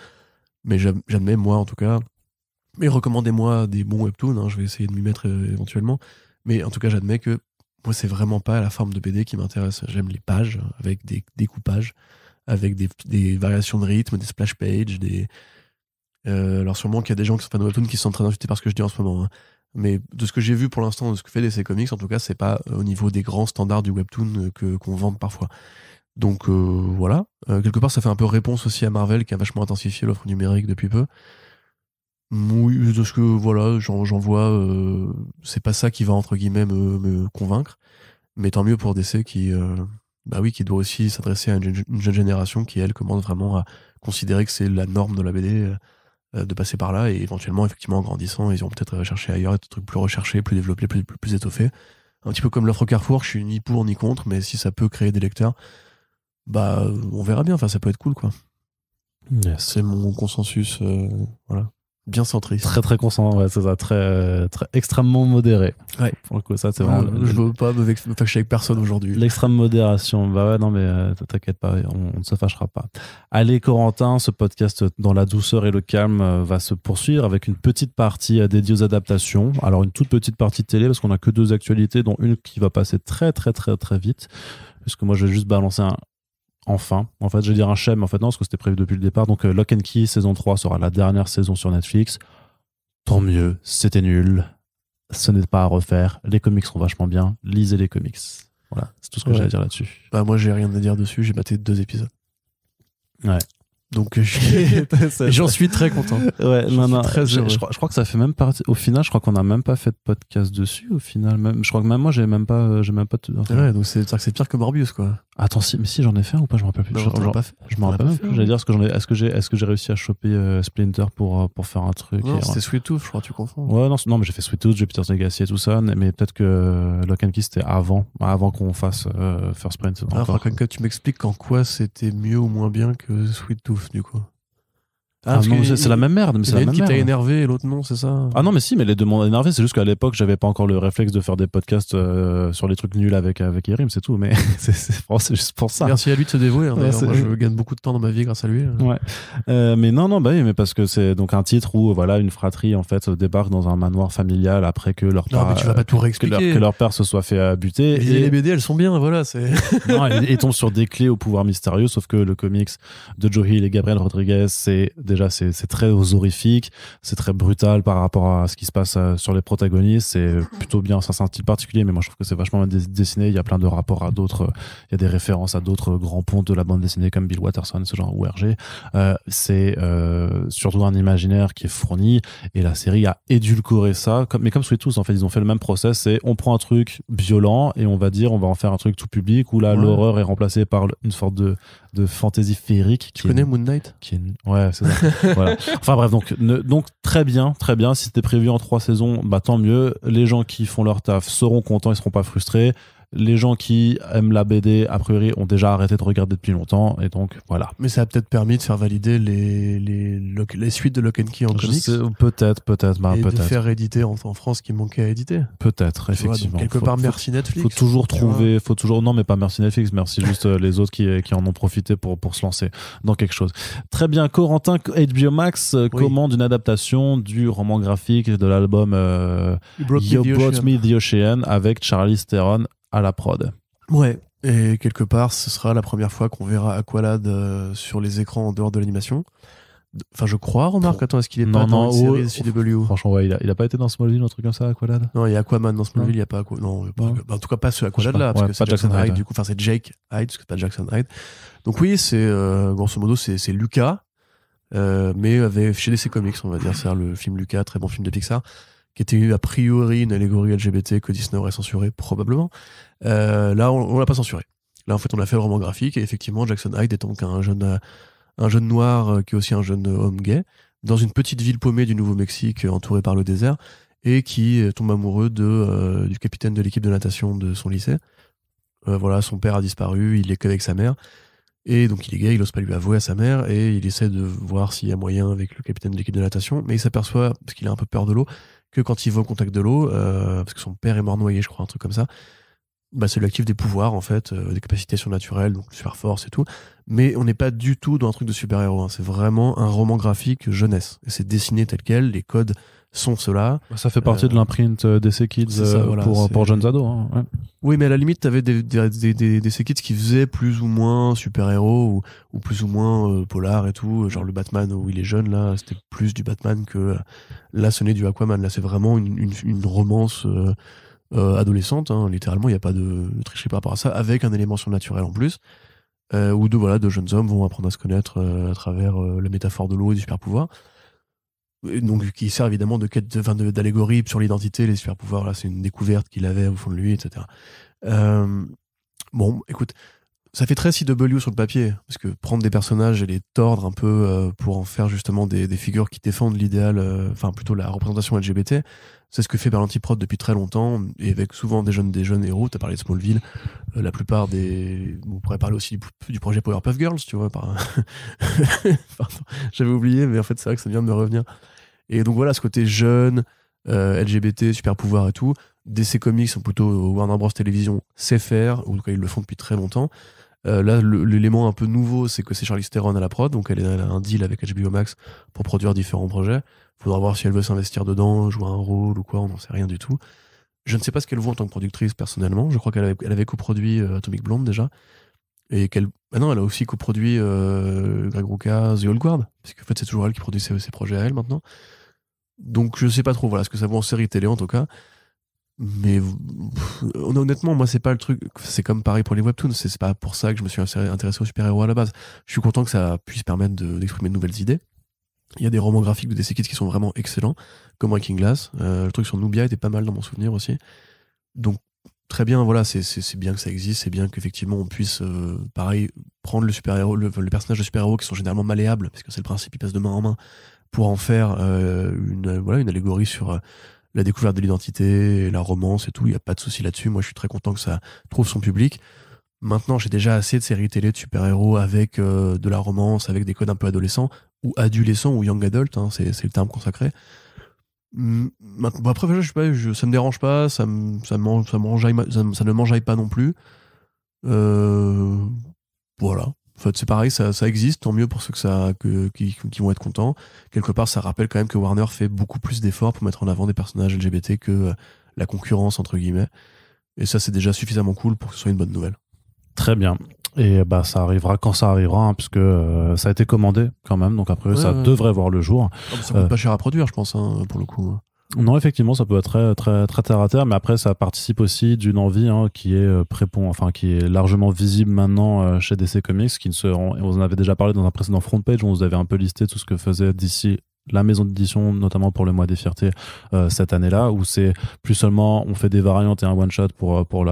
Mais j'admets, moi en tout cas, mais recommandez-moi des bons webtoons, hein, je vais essayer de m'y mettre éventuellement. Mais en tout cas, j'admets que moi, c'est vraiment pas la forme de BD qui m'intéresse. J'aime les pages avec des découpages, avec des variations de rythme, des splash pages, alors sûrement qu'il y a des gens qui sont fans de webtoon qui sont très insultés par ce que je dis en ce moment. Hein. Mais de ce que j'ai vu pour l'instant, de ce que fait DC Comics, en tout cas, c'est pas au niveau des grands standards du webtoon qu'on vende parfois. Donc voilà. Quelque part, ça fait un peu réponse aussi à Marvel qui a vachement intensifié l'offre numérique depuis peu. Oui, de ce que voilà, j'en vois, c'est pas ça qui va entre guillemets me convaincre. Mais tant mieux pour DC qui doit aussi s'adresser à une jeune génération qui, elle, commence vraiment à considérer que c'est la norme de la BD de passer par là et éventuellement, effectivement, en grandissant, ils vont peut-être chercher ailleurs des trucs plus recherchés, plus développés, plus étoffés. Un petit peu comme l'offre Carrefour, je suis ni pour ni contre, mais si ça peut créer des lecteurs, bah, on verra bien. Enfin, ça peut être cool, quoi. Yes. C'est mon consensus, voilà. Bien centriste. Très très constant, ouais, c'est ça, très extrêmement modéré. Ouais. Pour le coup, ça c'est vraiment. Je veux pas me fâcher avec personne aujourd'hui. L'extrême modération. Bah ouais, non mais t'inquiète pas, on ne se fâchera pas. Allez Corentin, ce podcast dans la douceur et le calme va se poursuivre avec une petite partie dédiée aux adaptations. Alors une toute petite partie de télé parce qu'on a que 2 actualités, dont une qui va passer très très très très vite. Parce que moi je vais juste balancer enfin, en fait, je vais dire un chef, mais en fait non, parce que c'était prévu depuis le départ. Donc Lock and Key saison 3 sera la dernière saison sur Netflix. Tant mieux, c'était nul. Ce n'est pas à refaire. Les comics sont vachement bien. Lisez les comics. Voilà, c'est tout ce que j'ai à dire là-dessus. Bah moi, j'ai rien à dire dessus. J'ai maté 2 épisodes. Ouais. Donc j'en suis très content. Ouais, je crois que ça fait même partie. Au final, je crois qu'on n'a même pas fait de podcast dessus. Au final, même, je crois que même moi, j'ai même pas. Ouais, donc c'est pire que Morbius, quoi. Attends, mais si j'en ai fait un ou pas, je me rappelle plus. Non, je me rappelle même plus. J'allais dire est-ce que j'ai réussi à choper Splinter pour faire un truc. Non, c'était Sweet Tooth, je crois, tu confonds. Ouais, non, mais j'ai fait Sweet Tooth, j'ai Peter's Legacy et tout ça, mais peut-être que Lock and Key c'était avant qu'on fasse First Print. Alors, quand tu m'expliques en quoi c'était mieux ou moins bien que Sweet Tooth, du coup. Ah non, c'est la même merde. Mais c'est la même qui t'a énervé et l'autre non, c'est ça? Ah non, mais si, mais les deux m'ont énervé. C'est juste qu'à l'époque, j'avais pas encore le réflexe de faire des podcasts sur les trucs nuls avec Yerim, c'est tout. Mais c'est juste pour ça. Merci à lui de se dévouer. Hein, moi, je gagne beaucoup de temps dans ma vie grâce à lui. Ouais. Mais non, bah oui, mais parce que c'est donc un titre où voilà une fratrie en fait débarque dans un manoir familial après que leur père, mais tu vas pas tout réexpliquer. Que leur père se soit fait buter. Et les BD, elles sont bien, voilà. Non, ils tombent sur des clés au pouvoir mystérieux, sauf que le comics de Joe Hill et Gabriel Rodriguez, c'est très horrifique, c'est très brutal par rapport à ce qui se passe sur les protagonistes, c'est plutôt bien, ça c'est un style particulier, mais moi je trouve que c'est vachement bien dessiné, il y a plein de rapports à d'autres, il y a des références à d'autres grands ponts de la bande dessinée comme Bill Watterson, ce genre, ou Hergé, c'est surtout un imaginaire qui est fourni, et la série a édulcoré ça, mais comme Sweet Tooth en fait, ils ont fait le même process, c'est on prend un truc violent et on va en faire un truc tout public où là l'horreur est remplacée par une sorte de fantaisie féerique. Tu connais Moon Knight? Ouais, c'est ça. Voilà. Enfin bref, donc très bien. Si c'était prévu en 3 saisons, bah tant mieux. Les gens qui font leur taf seront contents, ils seront pas frustrés. Les gens qui aiment la BD, a priori, ont déjà arrêté de regarder depuis longtemps, et donc voilà. Mais ça a peut-être permis de faire valider les suites de Lock and Key en comics. Peut-être. De faire éditer en France qui manquait à éditer. Peut-être, effectivement. Quelque part, merci Netflix. Faut toujours trouver, non, mais pas merci Netflix, merci juste les autres qui en ont profité pour se lancer dans quelque chose. Très bien, Corentin, HBO Max commande une adaptation du roman graphique de l'album You Brought Me the Ocean avec Charlize Theron à la prod. Ouais, et quelque part, ce sera la première fois qu'on verra Aqualad sur les écrans en dehors de l'animation. Enfin, je crois, remarque, attends, est-ce qu'il est pas dans une série CW? Franchement, ouais, il a pas été dans Smallville, un truc comme ça, Aqualad? Non, il y a Aquaman dans Smallville, il y a pas Aqualad. Non, en tout cas, pas ce Aqualad-là, parce que c'est Jackson Hyde, du coup. Enfin, c'est Jake Hyde, parce que c'est pas Jackson Hyde. Donc oui, c'est, grosso modo, c'est Lucas, mais chez DC Comics, on va dire. C'est le film Lucas, très bon film de Pixar, qui était a priori une allégorie LGBT que Disney aurait censuré, probablement. Là, on l'a pas censuré. Là, en fait, on a fait le roman graphique, et effectivement, Jackson Hyde est donc un jeune noir qui est aussi un jeune homme gay, dans une petite ville paumée du Nouveau-Mexique, entourée par le désert, et qui tombe amoureux du capitaine de l'équipe de natation de son lycée. Voilà, son père a disparu, il est qu'avec sa mère. Et donc il est gay, il n'ose pas lui avouer à sa mère, et il essaie de voir s'il y a moyen avec le capitaine de l'équipe de natation, mais il s'aperçoit, parce qu'il a un peu peur de l'eau, que quand il va au contact de l'eau, parce que son père est mort noyé, je crois, un truc comme ça, bah ça lui active des pouvoirs, en fait, des capacités surnaturelles, donc super force et tout. Mais on n'est pas du tout dans un truc de super-héros, hein. C'est vraiment un roman graphique jeunesse. Et c'est dessiné tel quel, les codes sont ceux-là. Ça fait partie de l'imprint DC Kids voilà, pour jeunes ados. Hein, ouais. Oui, mais à la limite, t'avais des DC Kids qui faisaient plus ou moins super-héros ou plus ou moins polar et tout. Genre le Batman où il est jeune, là, c'était plus du Batman que là, ce n'est du Aquaman. Là, c'est vraiment une romance adolescente. Hein. Littéralement, il n'y a pas de tricherie par rapport à ça, avec un élément surnaturel en plus. Où de jeunes hommes vont apprendre à se connaître à travers la métaphore de l'eau et du super-pouvoir. Donc qui sert évidemment d'allégorie sur l'identité, les super pouvoirs. Là, c'est une découverte qu'il avait au fond de lui, etc. Bon, écoute, ça fait très CW sur le papier, parce que prendre des personnages et les tordre un peu pour en faire justement des figures qui défendent l'idéal, enfin plutôt la représentation LGBT, c'est ce que fait Berlanti Prod depuis très longtemps, et avec souvent des jeunes héros. T'as parlé de Smallville, la plupart on pourrait parler aussi du projet Powerpuff Girls, tu vois. Pardon, j'avais oublié, mais en fait c'est vrai que ça vient de me revenir. Et donc voilà, ce côté jeune, LGBT, super pouvoir et tout. DC Comics, sont plutôt Warner Bros Télévision, sait faire, ou en tout cas ils le font depuis très longtemps. Là, l'élément un peu nouveau, c'est que c'est Charlize Theron à la prod, donc elle a un deal avec HBO Max pour produire différents projets. Faudra voir si elle veut s'investir dedans, jouer un rôle ou quoi, on n'en sait rien du tout. Je ne sais pas ce qu'elle vaut en tant que productrice personnellement. Je crois qu'elle avait coproduit Atomic Blonde déjà. Et elle a aussi coproduit Greg Rucka, The Old Guard, parce qu'en fait c'est toujours elle qui produit ses projets à elle maintenant. Donc je sais pas trop voilà ce que ça vaut en série télé en tout cas. Mais honnêtement, moi c'est pas le truc, c'est comme pareil pour les webtoons, c'est pas pour ça que je me suis intéressé aux super-héros à la base. Je suis content que ça puisse permettre d'exprimer de nouvelles idées. Il y a des romans graphiques de DC Kids qui sont vraiment excellents, comme Breaking Glass. Le truc sur Nubia était pas mal dans mon souvenir aussi. Donc très bien, voilà, c'est bien que ça existe, c'est bien qu'effectivement on puisse, pareil, prendre le super-héros, le personnage de super-héros qui sont généralement malléables, parce que c'est le principe, ils passent de main en main, pour en faire une allégorie sur la découverte de l'identité, la romance et tout. Il n'y a pas de souci là-dessus. Moi, je suis très content que ça trouve son public. Maintenant, j'ai déjà assez de séries télé de super-héros avec de la romance, avec des codes un peu adolescents, ou adolescents, ou young adult, hein, c'est le terme consacré. Bon, après, je sais pas, ça me dérange pas, ça ne m'enjaille pas non plus. Voilà. En fait, c'est pareil, ça existe, tant mieux pour ceux qui vont être contents. Quelque part, ça rappelle quand même que Warner fait beaucoup plus d'efforts pour mettre en avant des personnages LGBT que la concurrence, entre guillemets. Et ça, c'est déjà suffisamment cool pour que ce soit une bonne nouvelle. Très bien. Et bah, ça arrivera quand ça arrivera, hein, puisque ça a été commandé quand même, donc après, ça devrait voir le jour. Ça coûte pas cher à produire, je pense, hein, pour le coup. Non, effectivement, ça peut être très, très, très terre à terre, mais après, ça participe aussi d'une envie qui est qui est largement visible maintenant chez DC Comics, on en avait déjà parlé dans un précédent front page où on vous avait un peu listé tout ce que faisait DC, la maison d'édition, notamment pour le mois des fiertés cette année-là, où c'est plus seulement on fait des variantes et un one shot pour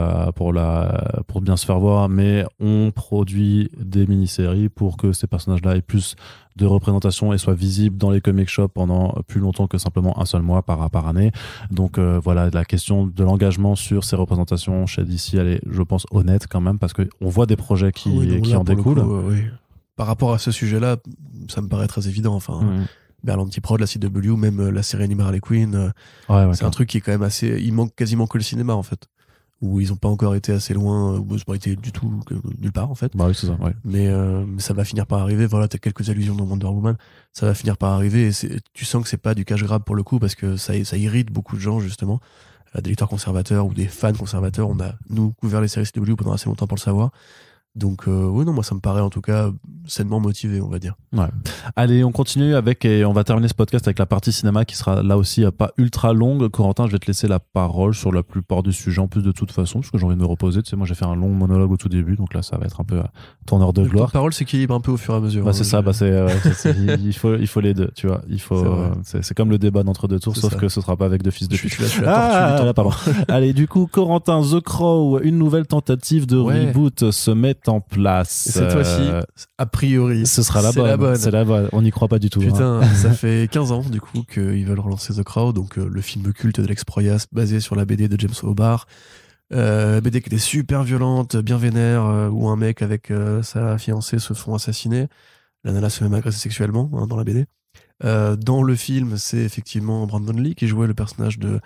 bien se faire voir, mais on produit des mini-séries pour que ces personnages-là aient plus de représentation et soient visibles dans les comic shops pendant plus longtemps que simplement un seul mois par année. Donc voilà, la question de l'engagement sur ces représentations chez DC, elle est, je pense, honnête quand même, parce qu'on voit des projets qui en découlent. Oui. Par rapport à ce sujet-là, ça me paraît très évident. Enfin, Berlanti Prod, la CW, même la série animée Harley Quinn, c'est un truc qui est quand même assez... Il manque quasiment que le cinéma, en fait. Où ils n'ont pas encore été assez loin, où ils n'ont pas été du tout nulle part, en fait. Bah oui, c'est ça, ouais. Mais ça va finir par arriver. Voilà, t'as quelques allusions dans Wonder Woman. Ça va finir par arriver, et tu sens que c'est pas du cash grab pour le coup, parce que ça irrite beaucoup de gens, justement. Des lecteurs conservateurs ou des fans conservateurs. On a, nous, couvert les séries CW pendant assez longtemps pour le savoir. Donc oui, non, moi ça me paraît en tout cas sainement motivé, on va dire. Ouais. Allez, on continue et on va terminer ce podcast avec la partie cinéma qui sera là aussi pas ultra longue. Corentin, je vais te laisser la parole sur la plupart des sujets en plus de toute façon, parce que j'ai envie de me reposer. Tu sais, moi j'ai fait un long monologue au tout début, donc là ça va être un peu ton heure de gloire. La parole s'équilibre un peu au fur et à mesure. Bah, c'est ça, il faut les deux, tu vois. C'est comme le débat d'entre deux tours, sauf que ce sera pas avec deux fils de pute. Je suis la tortue du temps. Pardon. Allez, du coup, Corentin, The Crow, une nouvelle tentative de reboot se met en place. Et cette fois-ci, a priori, ce sera la bonne. C'est la bonne. On n'y croit pas du tout. Putain, ça fait 15 ans du coup qu'ils veulent relancer The Crow, donc le film culte de Lex Proyas basé sur la BD de James O'Barr. BD qui était super violente, bien vénère, où un mec avec sa fiancée se font assassiner. La nana se fait même agresser sexuellement dans la BD. Dans le film, c'est effectivement Brandon Lee qui jouait le personnage de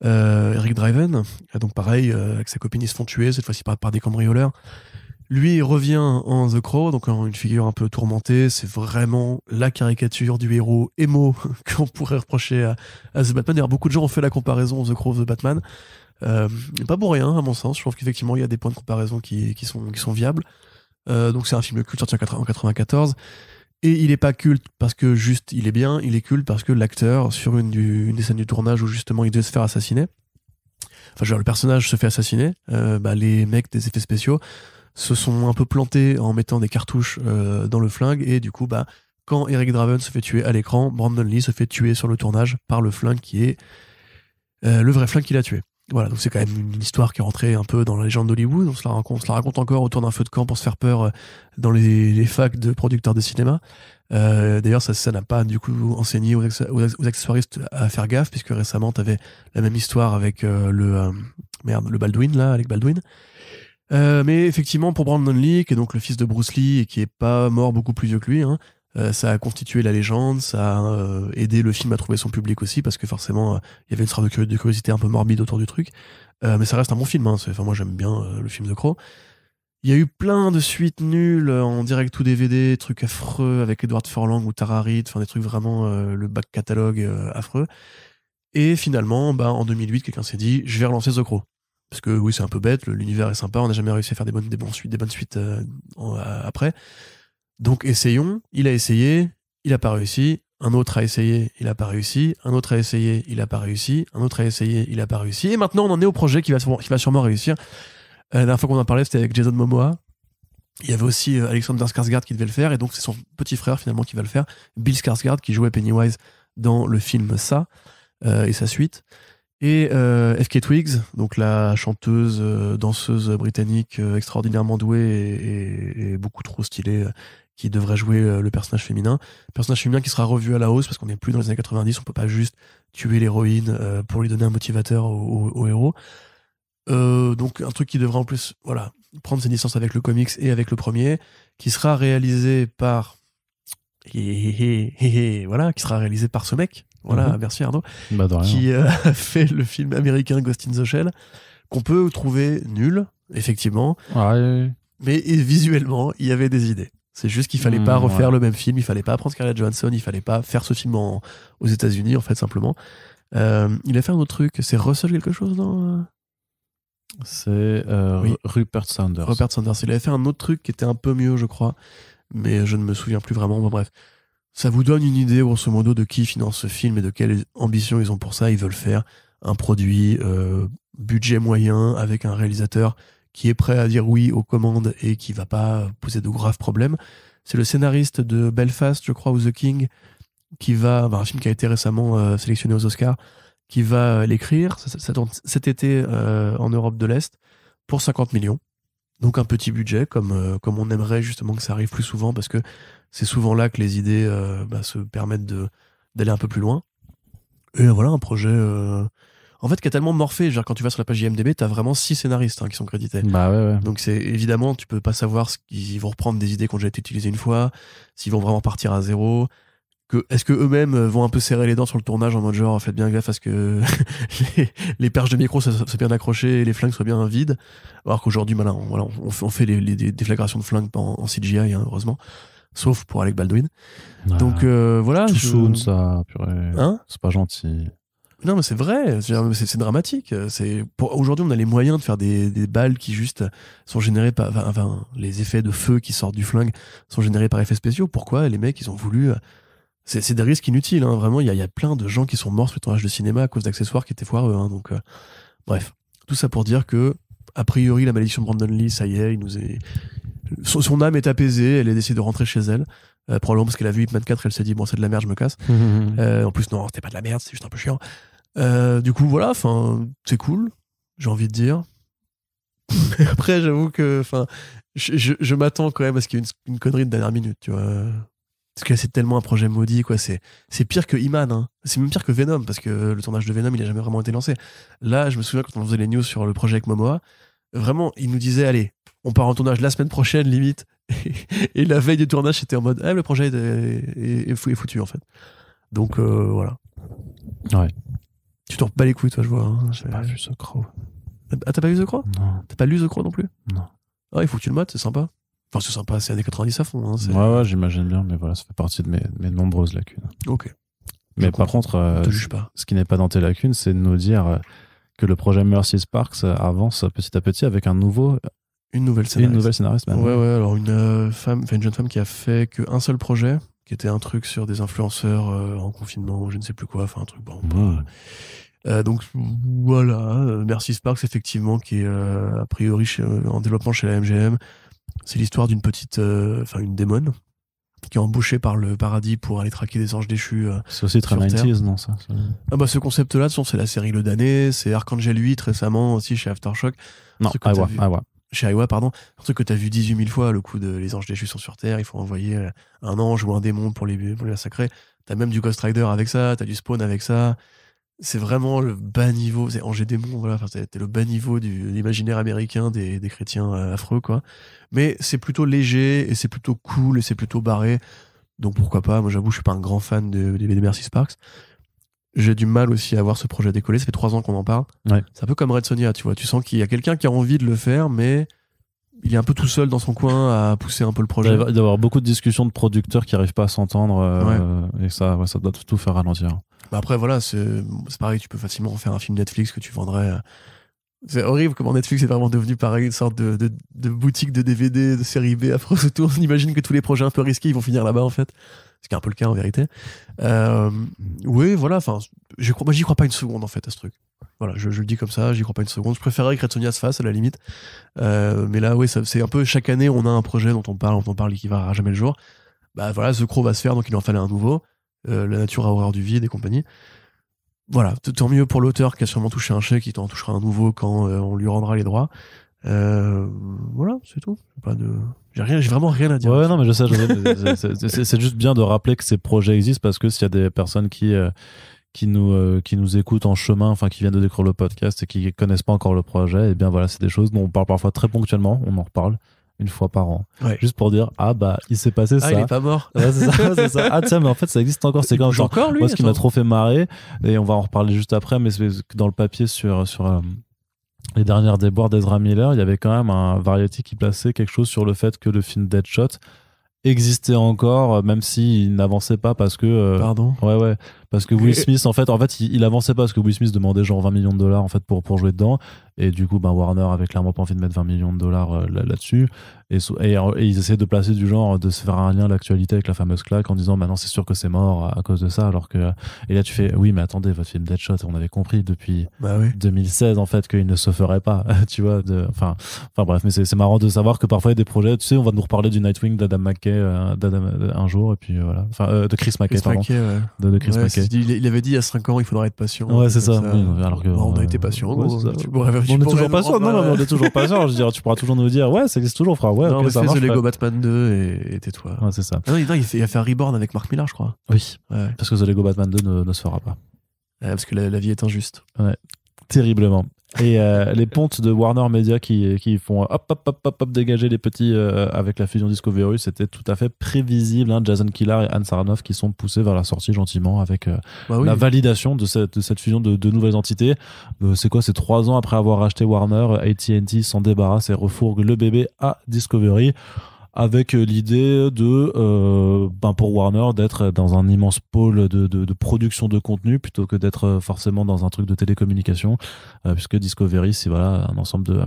Eric Draven. Et donc pareil, avec sa copine, ils se font tuer, cette fois-ci par des cambrioleurs. Lui, il revient en The Crow, donc en une figure un peu tourmentée. C'est vraiment la caricature du héros émo qu'on pourrait reprocher à The Batman. D'ailleurs, beaucoup de gens ont fait la comparaison The Crow, The Batman. Pas pour rien, à mon sens. Je trouve qu'effectivement, il y a des points de comparaison qui sont viables. Donc c'est un film culte sorti en 94. Et il est pas culte parce que juste il est bien, il est culte parce que l'acteur, sur une des scènes du tournage où justement il devait se faire assassiner, enfin genre le personnage se fait assassiner, les mecs des effets spéciaux se sont un peu plantés en mettant des cartouches dans le flingue, et du coup quand Eric Draven se fait tuer à l'écran, Brandon Lee se fait tuer sur le tournage par le flingue qui est le vrai flingue qu'il a tué. Voilà, donc c'est quand même une histoire qui est rentrée un peu dans la légende d'Hollywood. On se la raconte encore autour d'un feu de camp pour se faire peur dans les facs de producteurs de cinéma. D'ailleurs, ça n'a pas du coup enseigné aux accessoiristes à faire gaffe, puisque récemment, t'avais la même histoire avec le Baldwin, là, Alec Baldwin. Mais effectivement, pour Brandon Lee, qui est donc le fils de Bruce Lee et qui est pas mort beaucoup plus vieux que lui, ça a constitué la légende, ça a aidé le film à trouver son public aussi, parce que forcément, il y avait une sorte de curiosité un peu morbide autour du truc. Mais ça reste un bon film. Moi, j'aime bien le film The Crow. Il y a eu plein de suites nulles en direct ou DVD, trucs affreux avec Edward Furlong ou Tara Reid, des trucs vraiment le back catalogue affreux. Et finalement, en 2008, quelqu'un s'est dit, je vais relancer The Crow. Parce que oui, c'est un peu bête, l'univers est sympa, on n'a jamais réussi à faire des bonnes suites après. Donc essayons, il a essayé, il n'a pas réussi, un autre a essayé, il n'a pas réussi, un autre a essayé, il n'a pas réussi, un autre a essayé, il n'a pas réussi, et maintenant on en est au projet qui va sûrement réussir. La dernière fois qu'on en parlait, c'était avec Jason Momoa. Il y avait aussi Alexander Skarsgård qui devait le faire, et donc c'est son petit frère finalement qui va le faire, Bill Skarsgård, qui jouait Pennywise dans le film Ça, et sa suite. Et F.K. Twigs, donc la chanteuse, danseuse britannique extraordinairement douée et beaucoup trop stylée, qui devrait jouer le personnage féminin. Personnage féminin qui sera revu à la hausse parce qu'on n'est plus dans les années 90, on peut pas juste tuer l'héroïne pour lui donner un motivateur au héros. Donc un truc qui devrait en plus prendre ses distances avec le comics et avec le premier, qui sera réalisé par qui sera réalisé par ce mec. Voilà, merci Arnaud, qui a fait le film américain Ghost in the Shell, qu'on peut trouver nul, effectivement, mais visuellement, il y avait des idées. C'est juste qu'il fallait pas refaire le même film, il fallait pas prendre Scarlett Johansson, il fallait pas faire ce film aux États-Unis, en fait, simplement. Il a fait un autre truc, c'est Russell quelque chose, non ? C'est Rupert Sanders. Rupert Sanders, il avait fait un autre truc qui était un peu mieux, je crois, mais je ne me souviens plus vraiment. Bon, bref. Ça vous donne une idée, grosso modo, de qui finance ce film et de quelle ambition ils ont pour ça. Ils veulent faire un produit budget moyen avec un réalisateur qui est prêt à dire oui aux commandes et qui va pas poser de graves problèmes. C'est le scénariste de Belfast, je crois, ou The King, qui va, un film qui a été récemment sélectionné aux Oscars, qui va l'écrire. Ça tourne cet été en Europe de l'Est pour 50 millions. Donc un petit budget, comme on aimerait justement que ça arrive plus souvent, parce que c'est souvent là que les idées se permettent d'aller un peu plus loin. Et voilà, un projet en fait qui a tellement morphé. Genre, quand tu vas sur la page IMDb, t'as vraiment 6 scénaristes qui sont crédités. Ouais. Donc c'est évidemment, tu peux pas savoir s'ils vont reprendre des idées qui ont déjà été utilisées une fois, s'ils vont vraiment partir à zéro. Est-ce que eux-mêmes vont un peu serrer les dents sur le tournage en mode genre faites bien gaffe à ce que les perches de micro soient bien accrochées et les flingues soient bien vides, alors qu'aujourd'hui on fait des déflagrations de flingues en CGI, heureusement, sauf pour Alec Baldwin. Donc voilà. Tout soon, ça, purée. Hein, c'est pas gentil. Non, mais c'est vrai, c'est dramatique. Aujourd'hui, on a les moyens de faire des balles qui juste sont générées par. Enfin, les effets de feu qui sortent du flingue sont générés par effets spéciaux. Pourquoi les mecs, ils ont voulu. C'est des risques inutiles, hein. Vraiment, il y a plein de gens qui sont morts sur le tournage de cinéma à cause d'accessoires qui étaient foireux. Hein. Donc, bref. Tout ça pour dire que, a priori, la malédiction de Brandon Lee, ça y est, son âme est apaisée, elle a décidé de rentrer chez elle. Probablement parce qu'elle a vu Hitman 4, elle s'est dit, bon, c'est de la merde, je me casse. En plus, non, c'était pas de la merde, c'est juste un peu chiant. Du coup, voilà, c'est cool, j'ai envie de dire. Après, j'avoue que, je m'attends quand même à ce qu'il y ait une connerie de dernière minute, tu vois. Parce que c'est tellement un projet maudit, quoi. C'est pire que Iman, hein. C'est même pire que Venom, parce que le tournage de Venom, il a jamais vraiment été lancé. Là, je me souviens quand on faisait les news sur le projet avec Momoa, vraiment, il nous disait, allez, on part en tournage la semaine prochaine, limite. Et la veille du tournage, c'était en mode, le projet est foutu, en fait. Donc, voilà. Ouais. Tu t'en bats les couilles, toi, je vois. Hein. J'ai pas vu The Crow. Ah, t'as pas vu The Crow ? Non. T'as pas lu The Crow non plus ? Non. Ah, il faut que tu le mates, c'est sympa. Enfin, c'est sympa, c'est années 90 à fond. Hein, ouais, j'imagine bien, mais voilà, ça fait partie de mes nombreuses lacunes. Ok. Mais par contre, te juge pas. Ce qui n'est pas dans tes lacunes, c'est de nous dire que le projet Mercy Sparks avance petit à petit avec une nouvelle scénariste. Même. Ouais, alors une jeune femme qui a fait qu'un seul projet, qui était un truc sur des influenceurs en confinement, ou je ne sais plus quoi, enfin un truc bon. Donc voilà, Mercy Sparks effectivement qui est a priori en développement chez la MGM. C'est l'histoire d'une petite, une démone qui est embauchée par le paradis pour aller traquer des anges déchus. C'est aussi très 90s, non ça ce concept-là, de toute façon, c'est la série Le Damné, c'est Archangel 8 récemment aussi chez Aftershock. Non, Iowa. Chez Iowa, pardon. Un truc que t'as vu 18 000 fois, le coup de les anges déchus sont sur Terre, il faut envoyer un ange ou un démon pour les massacrer. T'as même du Ghost Rider avec ça, t'as du Spawn avec ça. C'est vraiment le bas niveau, c'est Ange et démon, voilà, c'était le bas niveau de l'imaginaire américain des chrétiens affreux, quoi. Mais c'est plutôt léger, et c'est plutôt cool, et c'est plutôt barré. Donc pourquoi pas, moi j'avoue, je suis pas un grand fan des Mercy Sparks. J'ai du mal aussi à voir ce projet décoller, ça fait 3 ans qu'on en parle. Ouais. C'est un peu comme Red Sonja, tu vois, tu sens qu'il y a quelqu'un qui a envie de le faire, mais il est un peu tout seul dans son coin à pousser un peu le projet. Il doit y avoir beaucoup de discussions de producteurs qui arrivent pas à s'entendre, et ça doit tout faire ralentir. Bah après voilà, c'est pareil, tu peux facilement faire un film Netflix que tu vendrais. C'est horrible comment Netflix est vraiment devenu pareil, une sorte de boutique de DVD, de série B affreuse autour. On imagine que tous les projets un peu risqués ils vont finir là-bas en fait. Ce qui est un peu le cas en vérité. Oui, voilà, j'y crois pas une seconde en fait à ce truc. Voilà, je le dis comme ça, j'y crois pas une seconde. Je préférerais que Red Sonja se fasse à la limite. Mais là, oui, c'est un peu chaque année on a un projet dont on parle et qui verra jamais le jour. Bah voilà, The Crow va se faire, donc il en fallait un nouveau. La nature a horreur du vide et compagnie. Voilà, tant mieux pour l'auteur qui a sûrement touché un chèque, qui t'en touchera un nouveau quand on lui rendra les droits. Voilà, c'est tout. J'ai vraiment rien à dire. Ouais, non, mais je sais, c'est juste bien de rappeler que ces projets existent parce que s'il y a des personnes qui nous écoutent en chemin, enfin qui viennent de découvrir le podcast et qui connaissent pas encore le projet, et bien voilà, c'est des choses dont on parle parfois très ponctuellement, on en reparle une fois par an. Ouais. Juste pour dire, il s'est passé ça. Il est pas mort. Ouais, c'est ça. Ah, tiens, mais en fait, ça existe encore. C'est comme encore, lui. Moi, ce qui m'a trop fait marrer, et on va en reparler juste après, mais c'est que dans le papier sur les dernières déboires d'Ezra Miller, il y avait quand même un Variety qui plaçait quelque chose sur le fait que le film Deadshot existait encore, même s'il n'avançait pas parce que... Pardon. Ouais. Parce que Will Smith, en fait, il avançait pas parce que Will Smith demandait genre 20 millions de dollars en fait, pour jouer dedans. Et du coup, Warner avait clairement pas envie de mettre 20 millions de dollars là-dessus. Et ils essaient de placer du genre, de se faire un lien à l'actualité avec la fameuse claque en disant maintenant c'est sûr que c'est mort à cause de ça. Alors que, et là tu fais, oui, mais attendez, votre film Deadshot, on avait compris depuis 2016 en fait qu'il ne se ferait pas. Tu vois, enfin bref, mais c'est marrant de savoir que parfois il y a des projets, tu sais, on va nous reparler du Nightwing d'Adam McKay un jour, et puis voilà. Enfin, de Chris McKay, pardon. De Chris McKay. Il avait dit il y a 5 ans, il faudra être patient. Ouais, c'est ça. Oui, alors que, on a été patient. On est toujours patient. Non, mais on est toujours patient. Je veux dire, tu pourras toujours nous dire, ouais, ça existe toujours, frère. Ouais, non, okay, ça marche. The Lego Batman 2 et tais-toi. Ouais, c'est ça. Non, il a fait un Reborn avec Mark Millar, je crois. Oui. Ouais. Parce que The Lego Batman 2 ne se fera pas. Parce que la vie est injuste. Ouais. Terriblement. Et les pontes de Warner Media qui font hop dégager les petits avec la fusion Discovery, c'était tout à fait prévisible, hein. Jason Kilar et Anne Sarnoff qui sont poussés vers la sortie gentiment avec la validation de cette fusion de nouvelles entités. C'est 3 ans après avoir acheté Warner, AT&T s'en débarrasse et refourgue le bébé à Discovery. avec l'idée de pour Warner d'être dans un immense pôle de production de contenu plutôt que d'être forcément dans un truc de télécommunication, puisque Discovery c'est voilà un ensemble de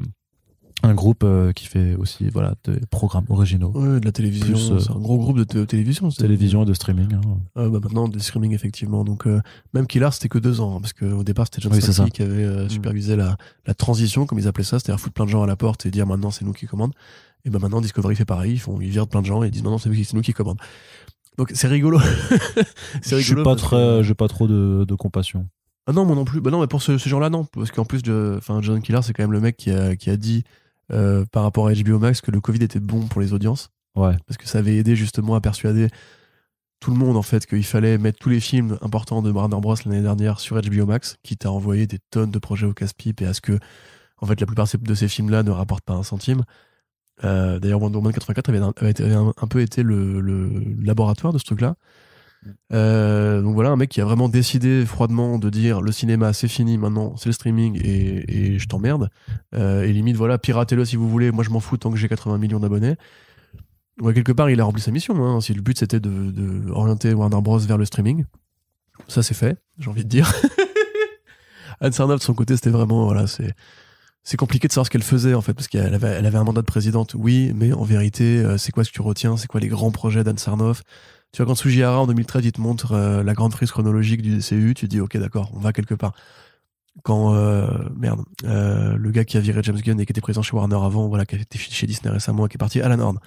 un groupe qui fait aussi voilà des programmes originaux. Ouais, de la télévision, c'est un gros groupe de télévision. Télévision et de streaming. Maintenant, de streaming, effectivement. Donc, même Killars, c'était que 2 ans, hein, parce qu'au départ, c'était John Stacy qui avait supervisé la transition, comme ils appelaient ça, c'est-à-dire foutre plein de gens à la porte et dire maintenant c'est nous qui commandent. Et maintenant, Discovery fait pareil, ils virent plein de gens et ils disent maintenant c'est nous qui commandent. Donc, c'est rigolo. J'ai pas trop de compassion. Ah non, moi non plus. Bah non, mais pour ce genre-là, non. Parce qu'en plus, John Killars, c'est quand même le mec qui a dit par rapport à HBO Max que le Covid était bon pour les audiences. Ouais. Parce que ça avait aidé justement à persuader tout le monde en fait qu'il fallait mettre tous les films importants de Warner Bros l'année dernière sur HBO Max, quitte à envoyer des tonnes de projets au casse-pipe et à ce que en fait la plupart de ces films-là ne rapportent pas un centime. D'ailleurs Wonder Woman 84 avait un peu été le laboratoire de ce truc-là. Donc voilà, un mec qui a vraiment décidé froidement de dire le cinéma c'est fini maintenant, c'est le streaming et je t'emmerde, et limite voilà, piratez-le si vous voulez, moi je m'en fous tant que j'ai 80 millions d'abonnés. Ouais, quelque part il a rempli sa mission, hein. Si le but c'était de orienter Warner Bros vers le streaming, ça c'est fait, j'ai envie de dire. Anne Sarnoff de son côté c'était vraiment voilà, c'est compliqué de savoir ce qu'elle faisait en fait, parce qu'elle avait un mandat de présidente, oui, mais en vérité c'est quoi ce que tu retiens, c'est quoi les grands projets d'Anne Sarnoff? Tu vois, quand Sugihara en 2013 il te montre la grande frise chronologique du DCU, tu te dis ok d'accord, on va quelque part. Quand le gars qui a viré James Gunn et qui était présent chez Warner avant, voilà, qui était chez Disney récemment et qui est parti, Alan Horn.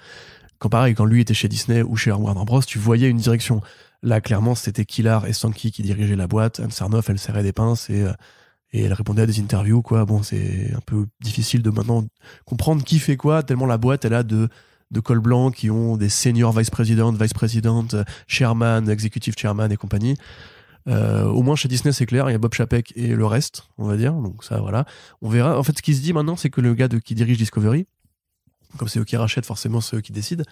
Quand lui était chez Disney ou chez Warner Bros, tu voyais une direction. Là clairement c'était Killar et Sankey qui dirigeaient la boîte. Anne Sarnoff elle serrait des pinces et elle répondait à des interviews quoi. Bon, c'est un peu difficile de maintenant comprendre qui fait quoi, tellement la boîte elle a de col blanc qui ont des seniors vice-présidentes, chairman, executive chairman et compagnie. Au moins chez Disney c'est clair, il y a Bob Chapek et le reste, on va dire. Donc ça voilà, on verra. En fait ce qui se dit maintenant c'est que le gars qui dirige Discovery, comme c'est eux qui rachètent forcément, c'est eux qui décident,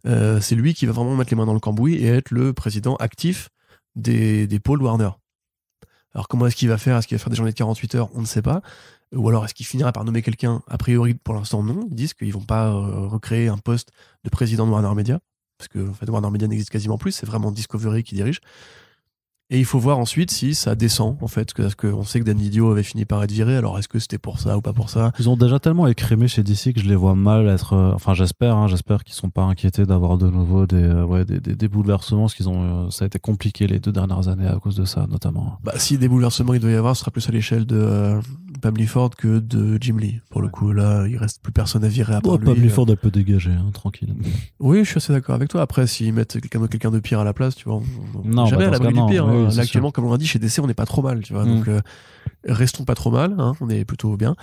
c'est lui qui va vraiment mettre les mains dans le cambouis et être le président actif des pôles Warner. Alors comment est-ce qu'il va faire? Est-ce qu'il va faire des journées de 48 heures? On ne sait pas. Ou alors est-ce qu'il finira par nommer quelqu'un? A priori, pour l'instant, non. Ils disent qu'ils vont pas recréer un poste de président de Warner Media, parce que en fait, Warner Media n'existe quasiment plus, c'est vraiment Discovery qui dirige. Et il faut voir ensuite si ça descend, en fait, parce qu'on sait que Dan Didio avait fini par être viré, alors est-ce que c'était pour ça ou pas pour ça? Ils ont déjà tellement écrémé chez DC que je les vois mal être... enfin, j'espère qu'ils sont pas inquiétés d'avoir de nouveau des bouleversements, parce qu'ils ont... ça a été compliqué les 2 dernières années à cause de ça, notamment. Bah, si des bouleversements il doit y avoir, ce sera plus à l'échelle de Pam Clifford que de Jim Lee. Pour le coup, là, il reste plus personne à virer à part lui. Pam Clifford, elle peut dégager, hein, tranquille. Oui, je suis assez d'accord avec toi. Après, s'ils mettent quelqu'un de pire à la place, tu vois, non, jamais à l'abri du pire. Oui, hein. Là, actuellement, comme on l'a dit, chez DC, on n'est pas trop mal, tu vois. Donc, restons pas trop mal, hein, on est plutôt bien.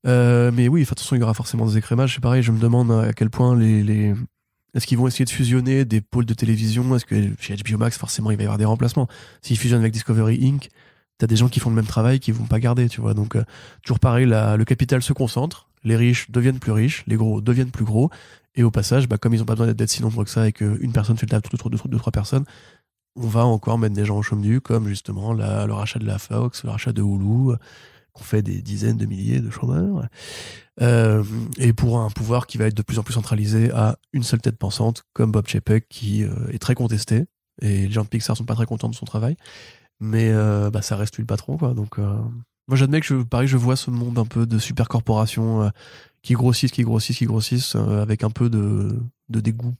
Mais oui, attention, il y aura forcément des écrémages. C'est pareil, je me demande à quel point est-ce qu'ils vont essayer de fusionner des pôles de télévision? Est-ce que chez HBO Max, forcément, il va y avoir des remplacements? S'ils fusionnent avec Discovery Inc., t'as des gens qui font le même travail qui vont pas garder, tu vois. Donc, toujours pareil, le capital se concentre, les riches deviennent plus riches, les gros deviennent plus gros, et au passage, comme ils ont pas besoin d'être si nombreux que ça et qu'une personne fait le taf de 3 personnes, on va encore mettre des gens au chaume du, comme justement le rachat de la Fox, le rachat de Hulu, qu'on fait des dizaines de milliers de chômeurs, et pour un pouvoir qui va être de plus en plus centralisé à une seule tête pensante, comme Bob Chapek, qui est très contesté, et les gens de Pixar sont pas très contents de son travail, mais ça reste lui le patron, quoi. Donc moi j'admets que je vois ce monde un peu de super corporations qui grossissent avec un peu de dégoût.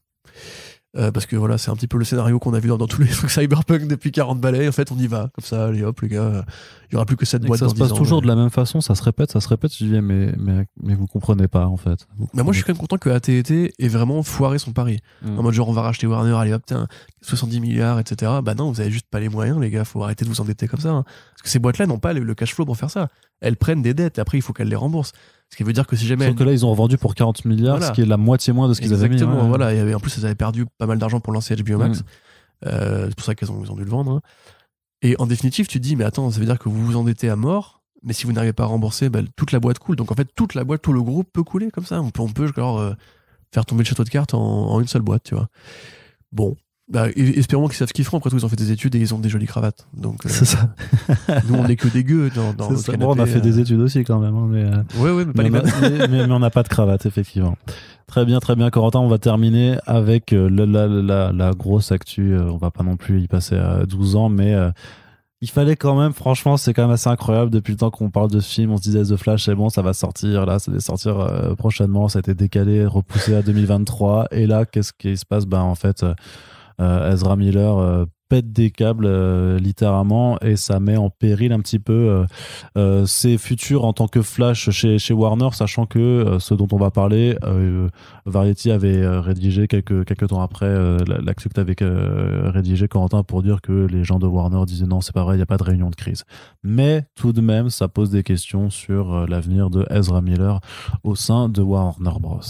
Parce que voilà, c'est un petit peu le scénario qu'on a vu dans tous les trucs cyberpunk depuis 40 balais. En fait, on y va, comme ça, allez hop, les gars, il y aura plus que cette boîte dans 10 ans. Ça se passe toujours de la même façon, ça se répète, je dis, mais vous comprenez pas, en fait. Moi, je suis quand même content que AT&T ait vraiment foiré son pari. En mode genre, on va racheter Warner, allez hop, 70 milliards, etc. Bah non, vous avez juste pas les moyens, les gars, faut arrêter de vous endetter comme ça. Hein. Parce que ces boîtes-là n'ont pas le cash flow pour faire ça. Elles prennent des dettes, et après, il faut qu'elles les remboursent. Ce qui veut dire que si jamais. Sauf que là, ils ont revendu pour 40 milliards, voilà. Ce qui est la moitié moins de ce qu'ils avaient mis. Exactement, voilà. Et en plus, elles avaient perdu pas mal d'argent pour lancer HBO Max. C'est pour ça qu'ils ont dû le vendre. Hein. Et en définitive, tu te dis, mais attends, ça veut dire que vous vous endettez à mort, mais si vous n'arrivez pas à rembourser, toute la boîte coule. Donc en fait, toute la boîte, tout le groupe peut couler comme ça. On peut genre, faire tomber le château de cartes en une seule boîte, tu vois. Bon. Bah, espérons qu'ils savent ce qu'ils font. Après tout, ils ont fait des études et ils ont des jolies cravates. Donc, c'est ça. Nous, on est que des gueux dans le canapé. Bon, on a fait des études aussi quand même. Hein, mais pas les mêmes. Mais on n'a pas de cravate, effectivement. Très bien, Corentin. On va terminer avec la grosse actu. On va pas non plus y passer à 12 ans, mais il fallait quand même, franchement, c'est quand même assez incroyable. Depuis le temps qu'on parle de ce film, on se disait The Flash, c'est bon, ça va sortir. Là, ça va sortir prochainement. Ça a été décalé, repoussé à 2023. Et là, qu'est-ce qui se passe? En fait, Ezra Miller pète des câbles littéralement, et ça met en péril un petit peu ses futurs en tant que Flash chez Warner, sachant que ce dont on va parler, Variety avait rédigé quelques temps après l'actu que tu avais rédigé, Corentin, pour dire que les gens de Warner disaient non, c'est pas vrai, il n'y a pas de réunion de crise. Mais tout de même, ça pose des questions sur l'avenir de Ezra Miller au sein de Warner Bros.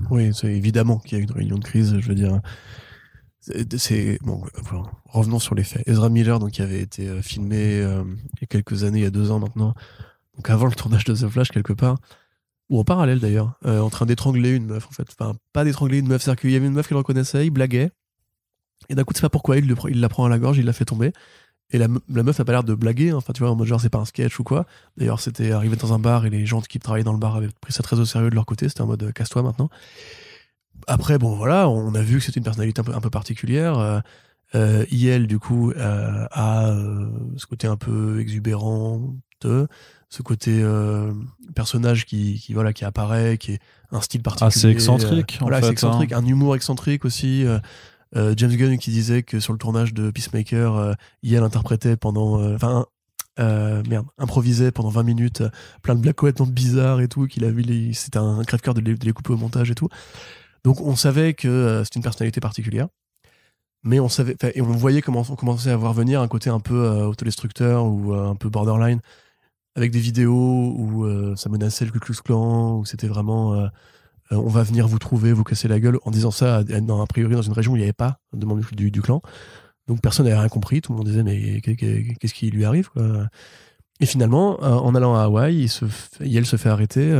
Oui, c'est évidemment qu'il y a eu une réunion de crise, je veux dire. Bon, revenons sur les faits. Ezra Miller, donc, qui avait été filmé il y a quelques années, il y a 2 ans maintenant, donc avant le tournage de The Flash quelque part, ou en parallèle d'ailleurs, en train d'étrangler une meuf en fait. Enfin, pas d'étrangler une meuf, c'est-à-dire qu'il y avait une meuf qu'il reconnaissait, il blaguait, et d'un coup, c'est pas pourquoi, il la prend à la gorge, il la fait tomber, et la meuf a pas l'air de blaguer, hein. Enfin, tu vois, en mode genre c'est pas un sketch ou quoi. D'ailleurs, c'était arrivé dans un bar et les gens qui travaillaient dans le bar avaient pris ça très au sérieux de leur côté, c'était en mode casse-toi maintenant. Après, bon, voilà, on a vu que c'était une personnalité un peu particulière. IL, du coup, a ce côté un peu exubérant, ce côté personnage qui apparaît, qui est un style particulier. Assez excentrique, en fait. C'est excentrique, un humour excentrique aussi. James Gunn qui disait que sur le tournage de Peacemaker, IL interprétait improvisait pendant 20 minutes plein de blagues complètement bizarres et tout, c'était un crève-cœur de les couper au montage et tout. Donc on savait que c'était une personnalité particulière, mais on voyait comment on commençait à voir venir un côté un peu autodestructeur ou un peu borderline, avec des vidéos où ça menaçait le Ku Klux Klan, où c'était vraiment on va venir vous trouver, vous casser la gueule, en disant ça a priori dans une région où il n'y avait pas de membres du clan. Donc personne n'avait rien compris, tout le monde disait mais qu'est-ce qui lui arrive, quoi. Et finalement, en allant à Hawaï, elle se fait arrêter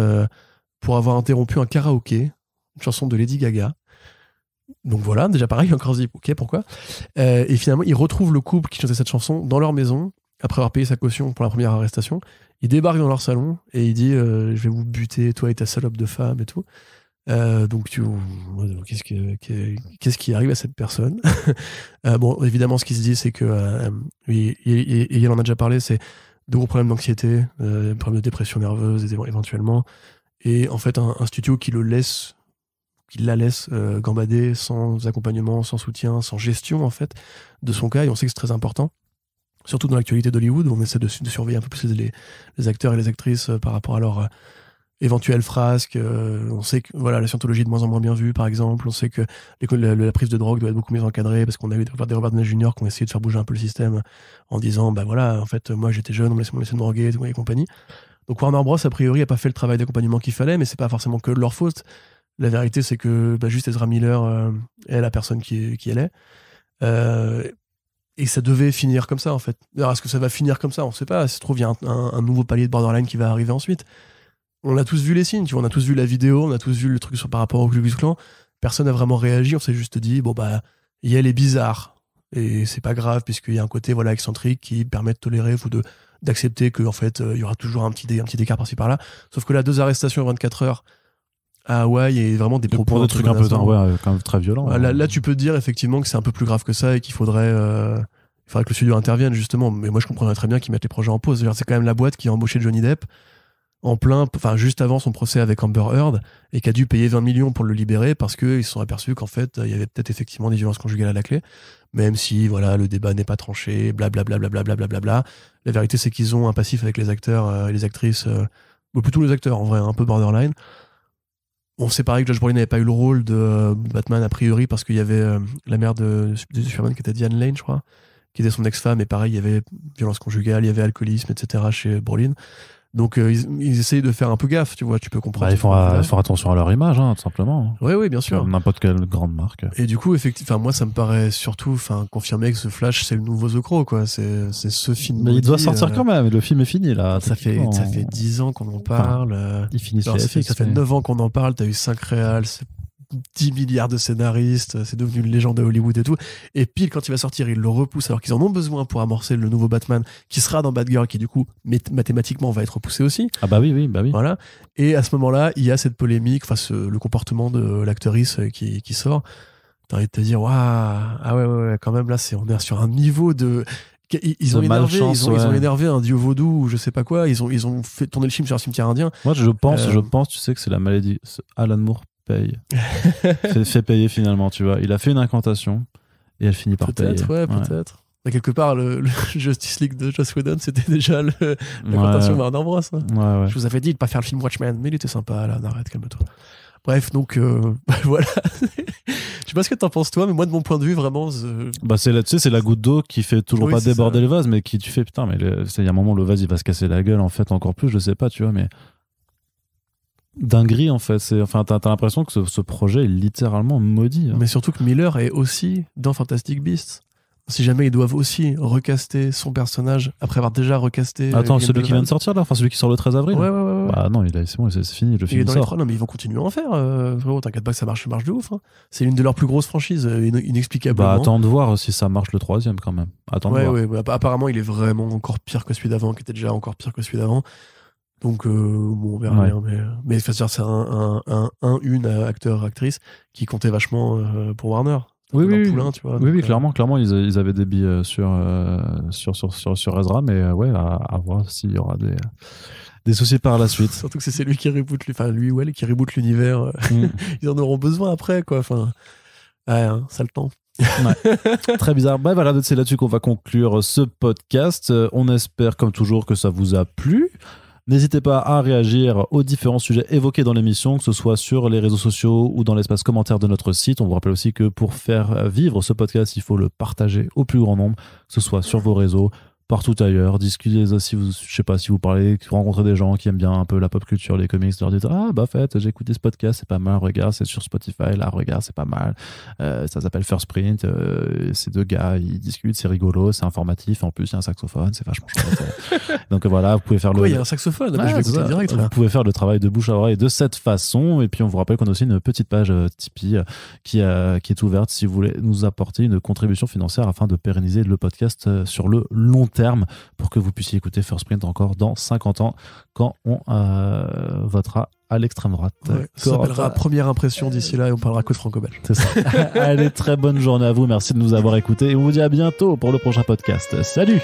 pour avoir interrompu un karaoké, une chanson de Lady Gaga. Donc voilà, déjà pareil, encore dit ok, pourquoi. Et finalement, ils retrouvent le couple qui chantait cette chanson dans leur maison, après avoir payé sa caution pour la première arrestation. Ils débarquent dans leur salon et il dit je vais vous buter, toi et ta salope de femme et tout. Donc qu'est-ce qui arrive à cette personne? Bon, évidemment, ce qui se dit, c'est que il en a déjà parlé, c'est de gros problèmes d'anxiété, problèmes de dépression nerveuse éventuellement, et en fait un studio qui la laisse gambader sans accompagnement, sans soutien, sans gestion en fait de son cas. Et on sait que c'est très important, surtout dans l'actualité d'Hollywood, où on essaie de surveiller un peu plus les acteurs et les actrices par rapport à leur éventuelles frasques. On sait que la scientologie est de moins en moins bien vue, par exemple. On sait que la prise de drogue doit être beaucoup mieux encadrée, parce qu'on a eu des Robert Downey Jr. qui ont essayé de faire bouger un peu le système en disant en fait moi j'étais jeune, on me laissait me droguer et compagnie. Donc Warner Bros a priori a pas fait le travail d'accompagnement qu'il fallait, mais c'est pas forcément que de leur faute. La vérité, c'est que juste Ezra Miller est la personne qui elle est. Et ça devait finir comme ça, en fait. Alors, est-ce que ça va finir comme ça? On sait pas. Ça se trouve, il y a un nouveau palier de borderline qui va arriver ensuite. On a tous vu les signes, tu vois. On a tous vu la vidéo, on a tous vu le truc par rapport au Ku Klux Klan. Personne n'a vraiment réagi. On s'est juste dit, elle est bizarre. Et c'est pas grave, puisqu'il y a un côté excentrique qui permet de tolérer ou d'accepter qu'en fait, il y aura toujours un petit écart par-ci par-là. Sauf que là, 2 arrestations en 24 heures à Hawaï et vraiment des propos pour des trucs un peu quand même très violents. Là, tu peux te dire effectivement que c'est un peu plus grave que ça et qu'il faudrait que le studio intervienne, justement. Mais moi, je comprendrais très bien qu'ils mettent les projets en pause. C'est quand même la boîte qui a embauché Johnny Depp juste avant son procès avec Amber Heard, et qui a dû payer 20 millions pour le libérer parce qu'ils se sont aperçus qu'en fait, il y avait peut-être effectivement des violences conjugales à la clé. Même si, le débat n'est pas tranché, blablabla. La vérité, c'est qu'ils ont un passif avec les acteurs et les actrices, plutôt les acteurs, en vrai, un peu borderline. On sait pareil que Josh Brolin n'avait pas eu le rôle de Batman a priori parce qu'il y avait la mère de Superman qui était Diane Lane, je crois, qui était son ex-femme, et pareil, il y avait violence conjugale, il y avait alcoolisme, etc. chez Brolin. Donc ils essayent de faire un peu gaffe, tu vois, tu peux comprendre. Ils font attention à leur image, tout simplement. Oui, bien sûr. Comme n'importe quelle grande marque. Et du coup, effectivement, moi, ça me paraît surtout confirmer que ce Flash, c'est le nouveau The Crow, quoi. C'est ce film. Mais il doit sortir quand même. Le film est fini, là. Ça fait 10 ans qu'on en parle. Il finit ça fait 9 ans qu'on en parle. T'as eu 5 réals. 10 milliards de scénaristes, c'est devenu une légende à Hollywood et tout. Et pile quand il va sortir, ils le repoussent alors qu'ils en ont besoin pour amorcer le nouveau Batman qui sera dans Batgirl, qui du coup mathématiquement va être repoussé aussi. Ah bah oui. Voilà. Et à ce moment-là, il y a cette polémique, le comportement de l'actrice qui sort. T'as envie de te dire, waouh, ah ouais, quand même là, on est sur un niveau de... Ils ont énervé un dieu vaudou ou je sais pas quoi. Ils ont fait tourner le film sur un cimetière indien. Moi, je pense, tu sais que c'est la maladie. Alan Moore paye. fait payer finalement, tu vois. Il a fait une incantation et elle finit par payer. Peut-être. Et quelque part, le Justice League de Joss Whedon, c'était déjà l'incantation Warner Bros. Ouais. Je vous avais dit de pas faire le film Watchmen, mais il était sympa, là, arrête, calme-toi. Bref, donc voilà. Je sais pas ce que t'en penses toi, mais moi de mon point de vue vraiment. Bah c'est la goutte d'eau qui fait toujours pas déborder le vase, mais qui tu fais putain, mais il y a un moment le vase il va se casser la gueule en fait encore plus, je sais pas, tu vois, mais dinguerie en fait. T'as l'impression que ce projet est littéralement maudit. Mais surtout que Miller est aussi dans Fantastic Beasts. Si jamais ils doivent aussi recaster son personnage après avoir déjà recasté. Attends, celui qui vient de sortir là, enfin celui qui sort le 13 avril. Ouais. Bah non, c'est bon, c'est fini, le film il est dans sort. les 3, non mais ils vont continuer à en faire. Vraiment, t'inquiète pas que ça marche de ouf. Hein. C'est l'une de leurs plus grosses franchises, inexplicablement. Bah attends de voir si ça marche le 3e quand même. Attends de voir. Ouais, apparemment il est vraiment encore pire que celui d'avant, qui était déjà encore pire que celui d'avant. Donc bon, on verra bien. Mais c'est une acteur-actrice qui comptait vachement pour Warner. Poulain, tu vois, clairement ils avaient des billes sur Ezra, mais ouais, à voir s'il y aura des soucis par la suite. Surtout que c'est lui qui reboot qui reboot l'univers. Ils en auront besoin après, quoi. Enfin, ça le temps. Ouais. Très bizarre. Bah voilà, c'est là-dessus qu'on va conclure ce podcast. On espère comme toujours que ça vous a plu. N'hésitez pas à réagir aux différents sujets évoqués dans l'émission, que ce soit sur les réseaux sociaux ou dans l'espace commentaire de notre site. On vous rappelle aussi que pour faire vivre ce podcast, il faut le partager au plus grand nombre, que ce soit sur vos réseaux, partout ailleurs. Discutez aussi, je sais pas si vous rencontrez des gens qui aiment bien un peu la pop culture, les comics, leur dites j'ai écouté ce podcast, c'est pas mal, regarde, c'est sur Spotify, là regarde, c'est pas mal, ça s'appelle First Print, ces deux gars ils discutent, c'est rigolo, c'est informatif, en plus il y a un saxophone, c'est vachement chouette. Donc voilà, vous pouvez faire il y a un saxophone, je vais écouter direct. Vous pouvez faire le travail de bouche à oreille de cette façon, et puis on vous rappelle qu'on a aussi une petite page Tipeee qui est ouverte si vous voulez nous apporter une contribution financière afin de pérenniser le podcast sur le long terme pour que vous puissiez écouter First Print encore dans 50 ans quand on votera à l'extrême droite. Ça s'appellera Première Impression d'ici là et on parlera que de franco-belge. C'est ça. Allez, très bonne journée à vous. Merci de nous avoir écoutés et on vous dit à bientôt pour le prochain podcast. Salut!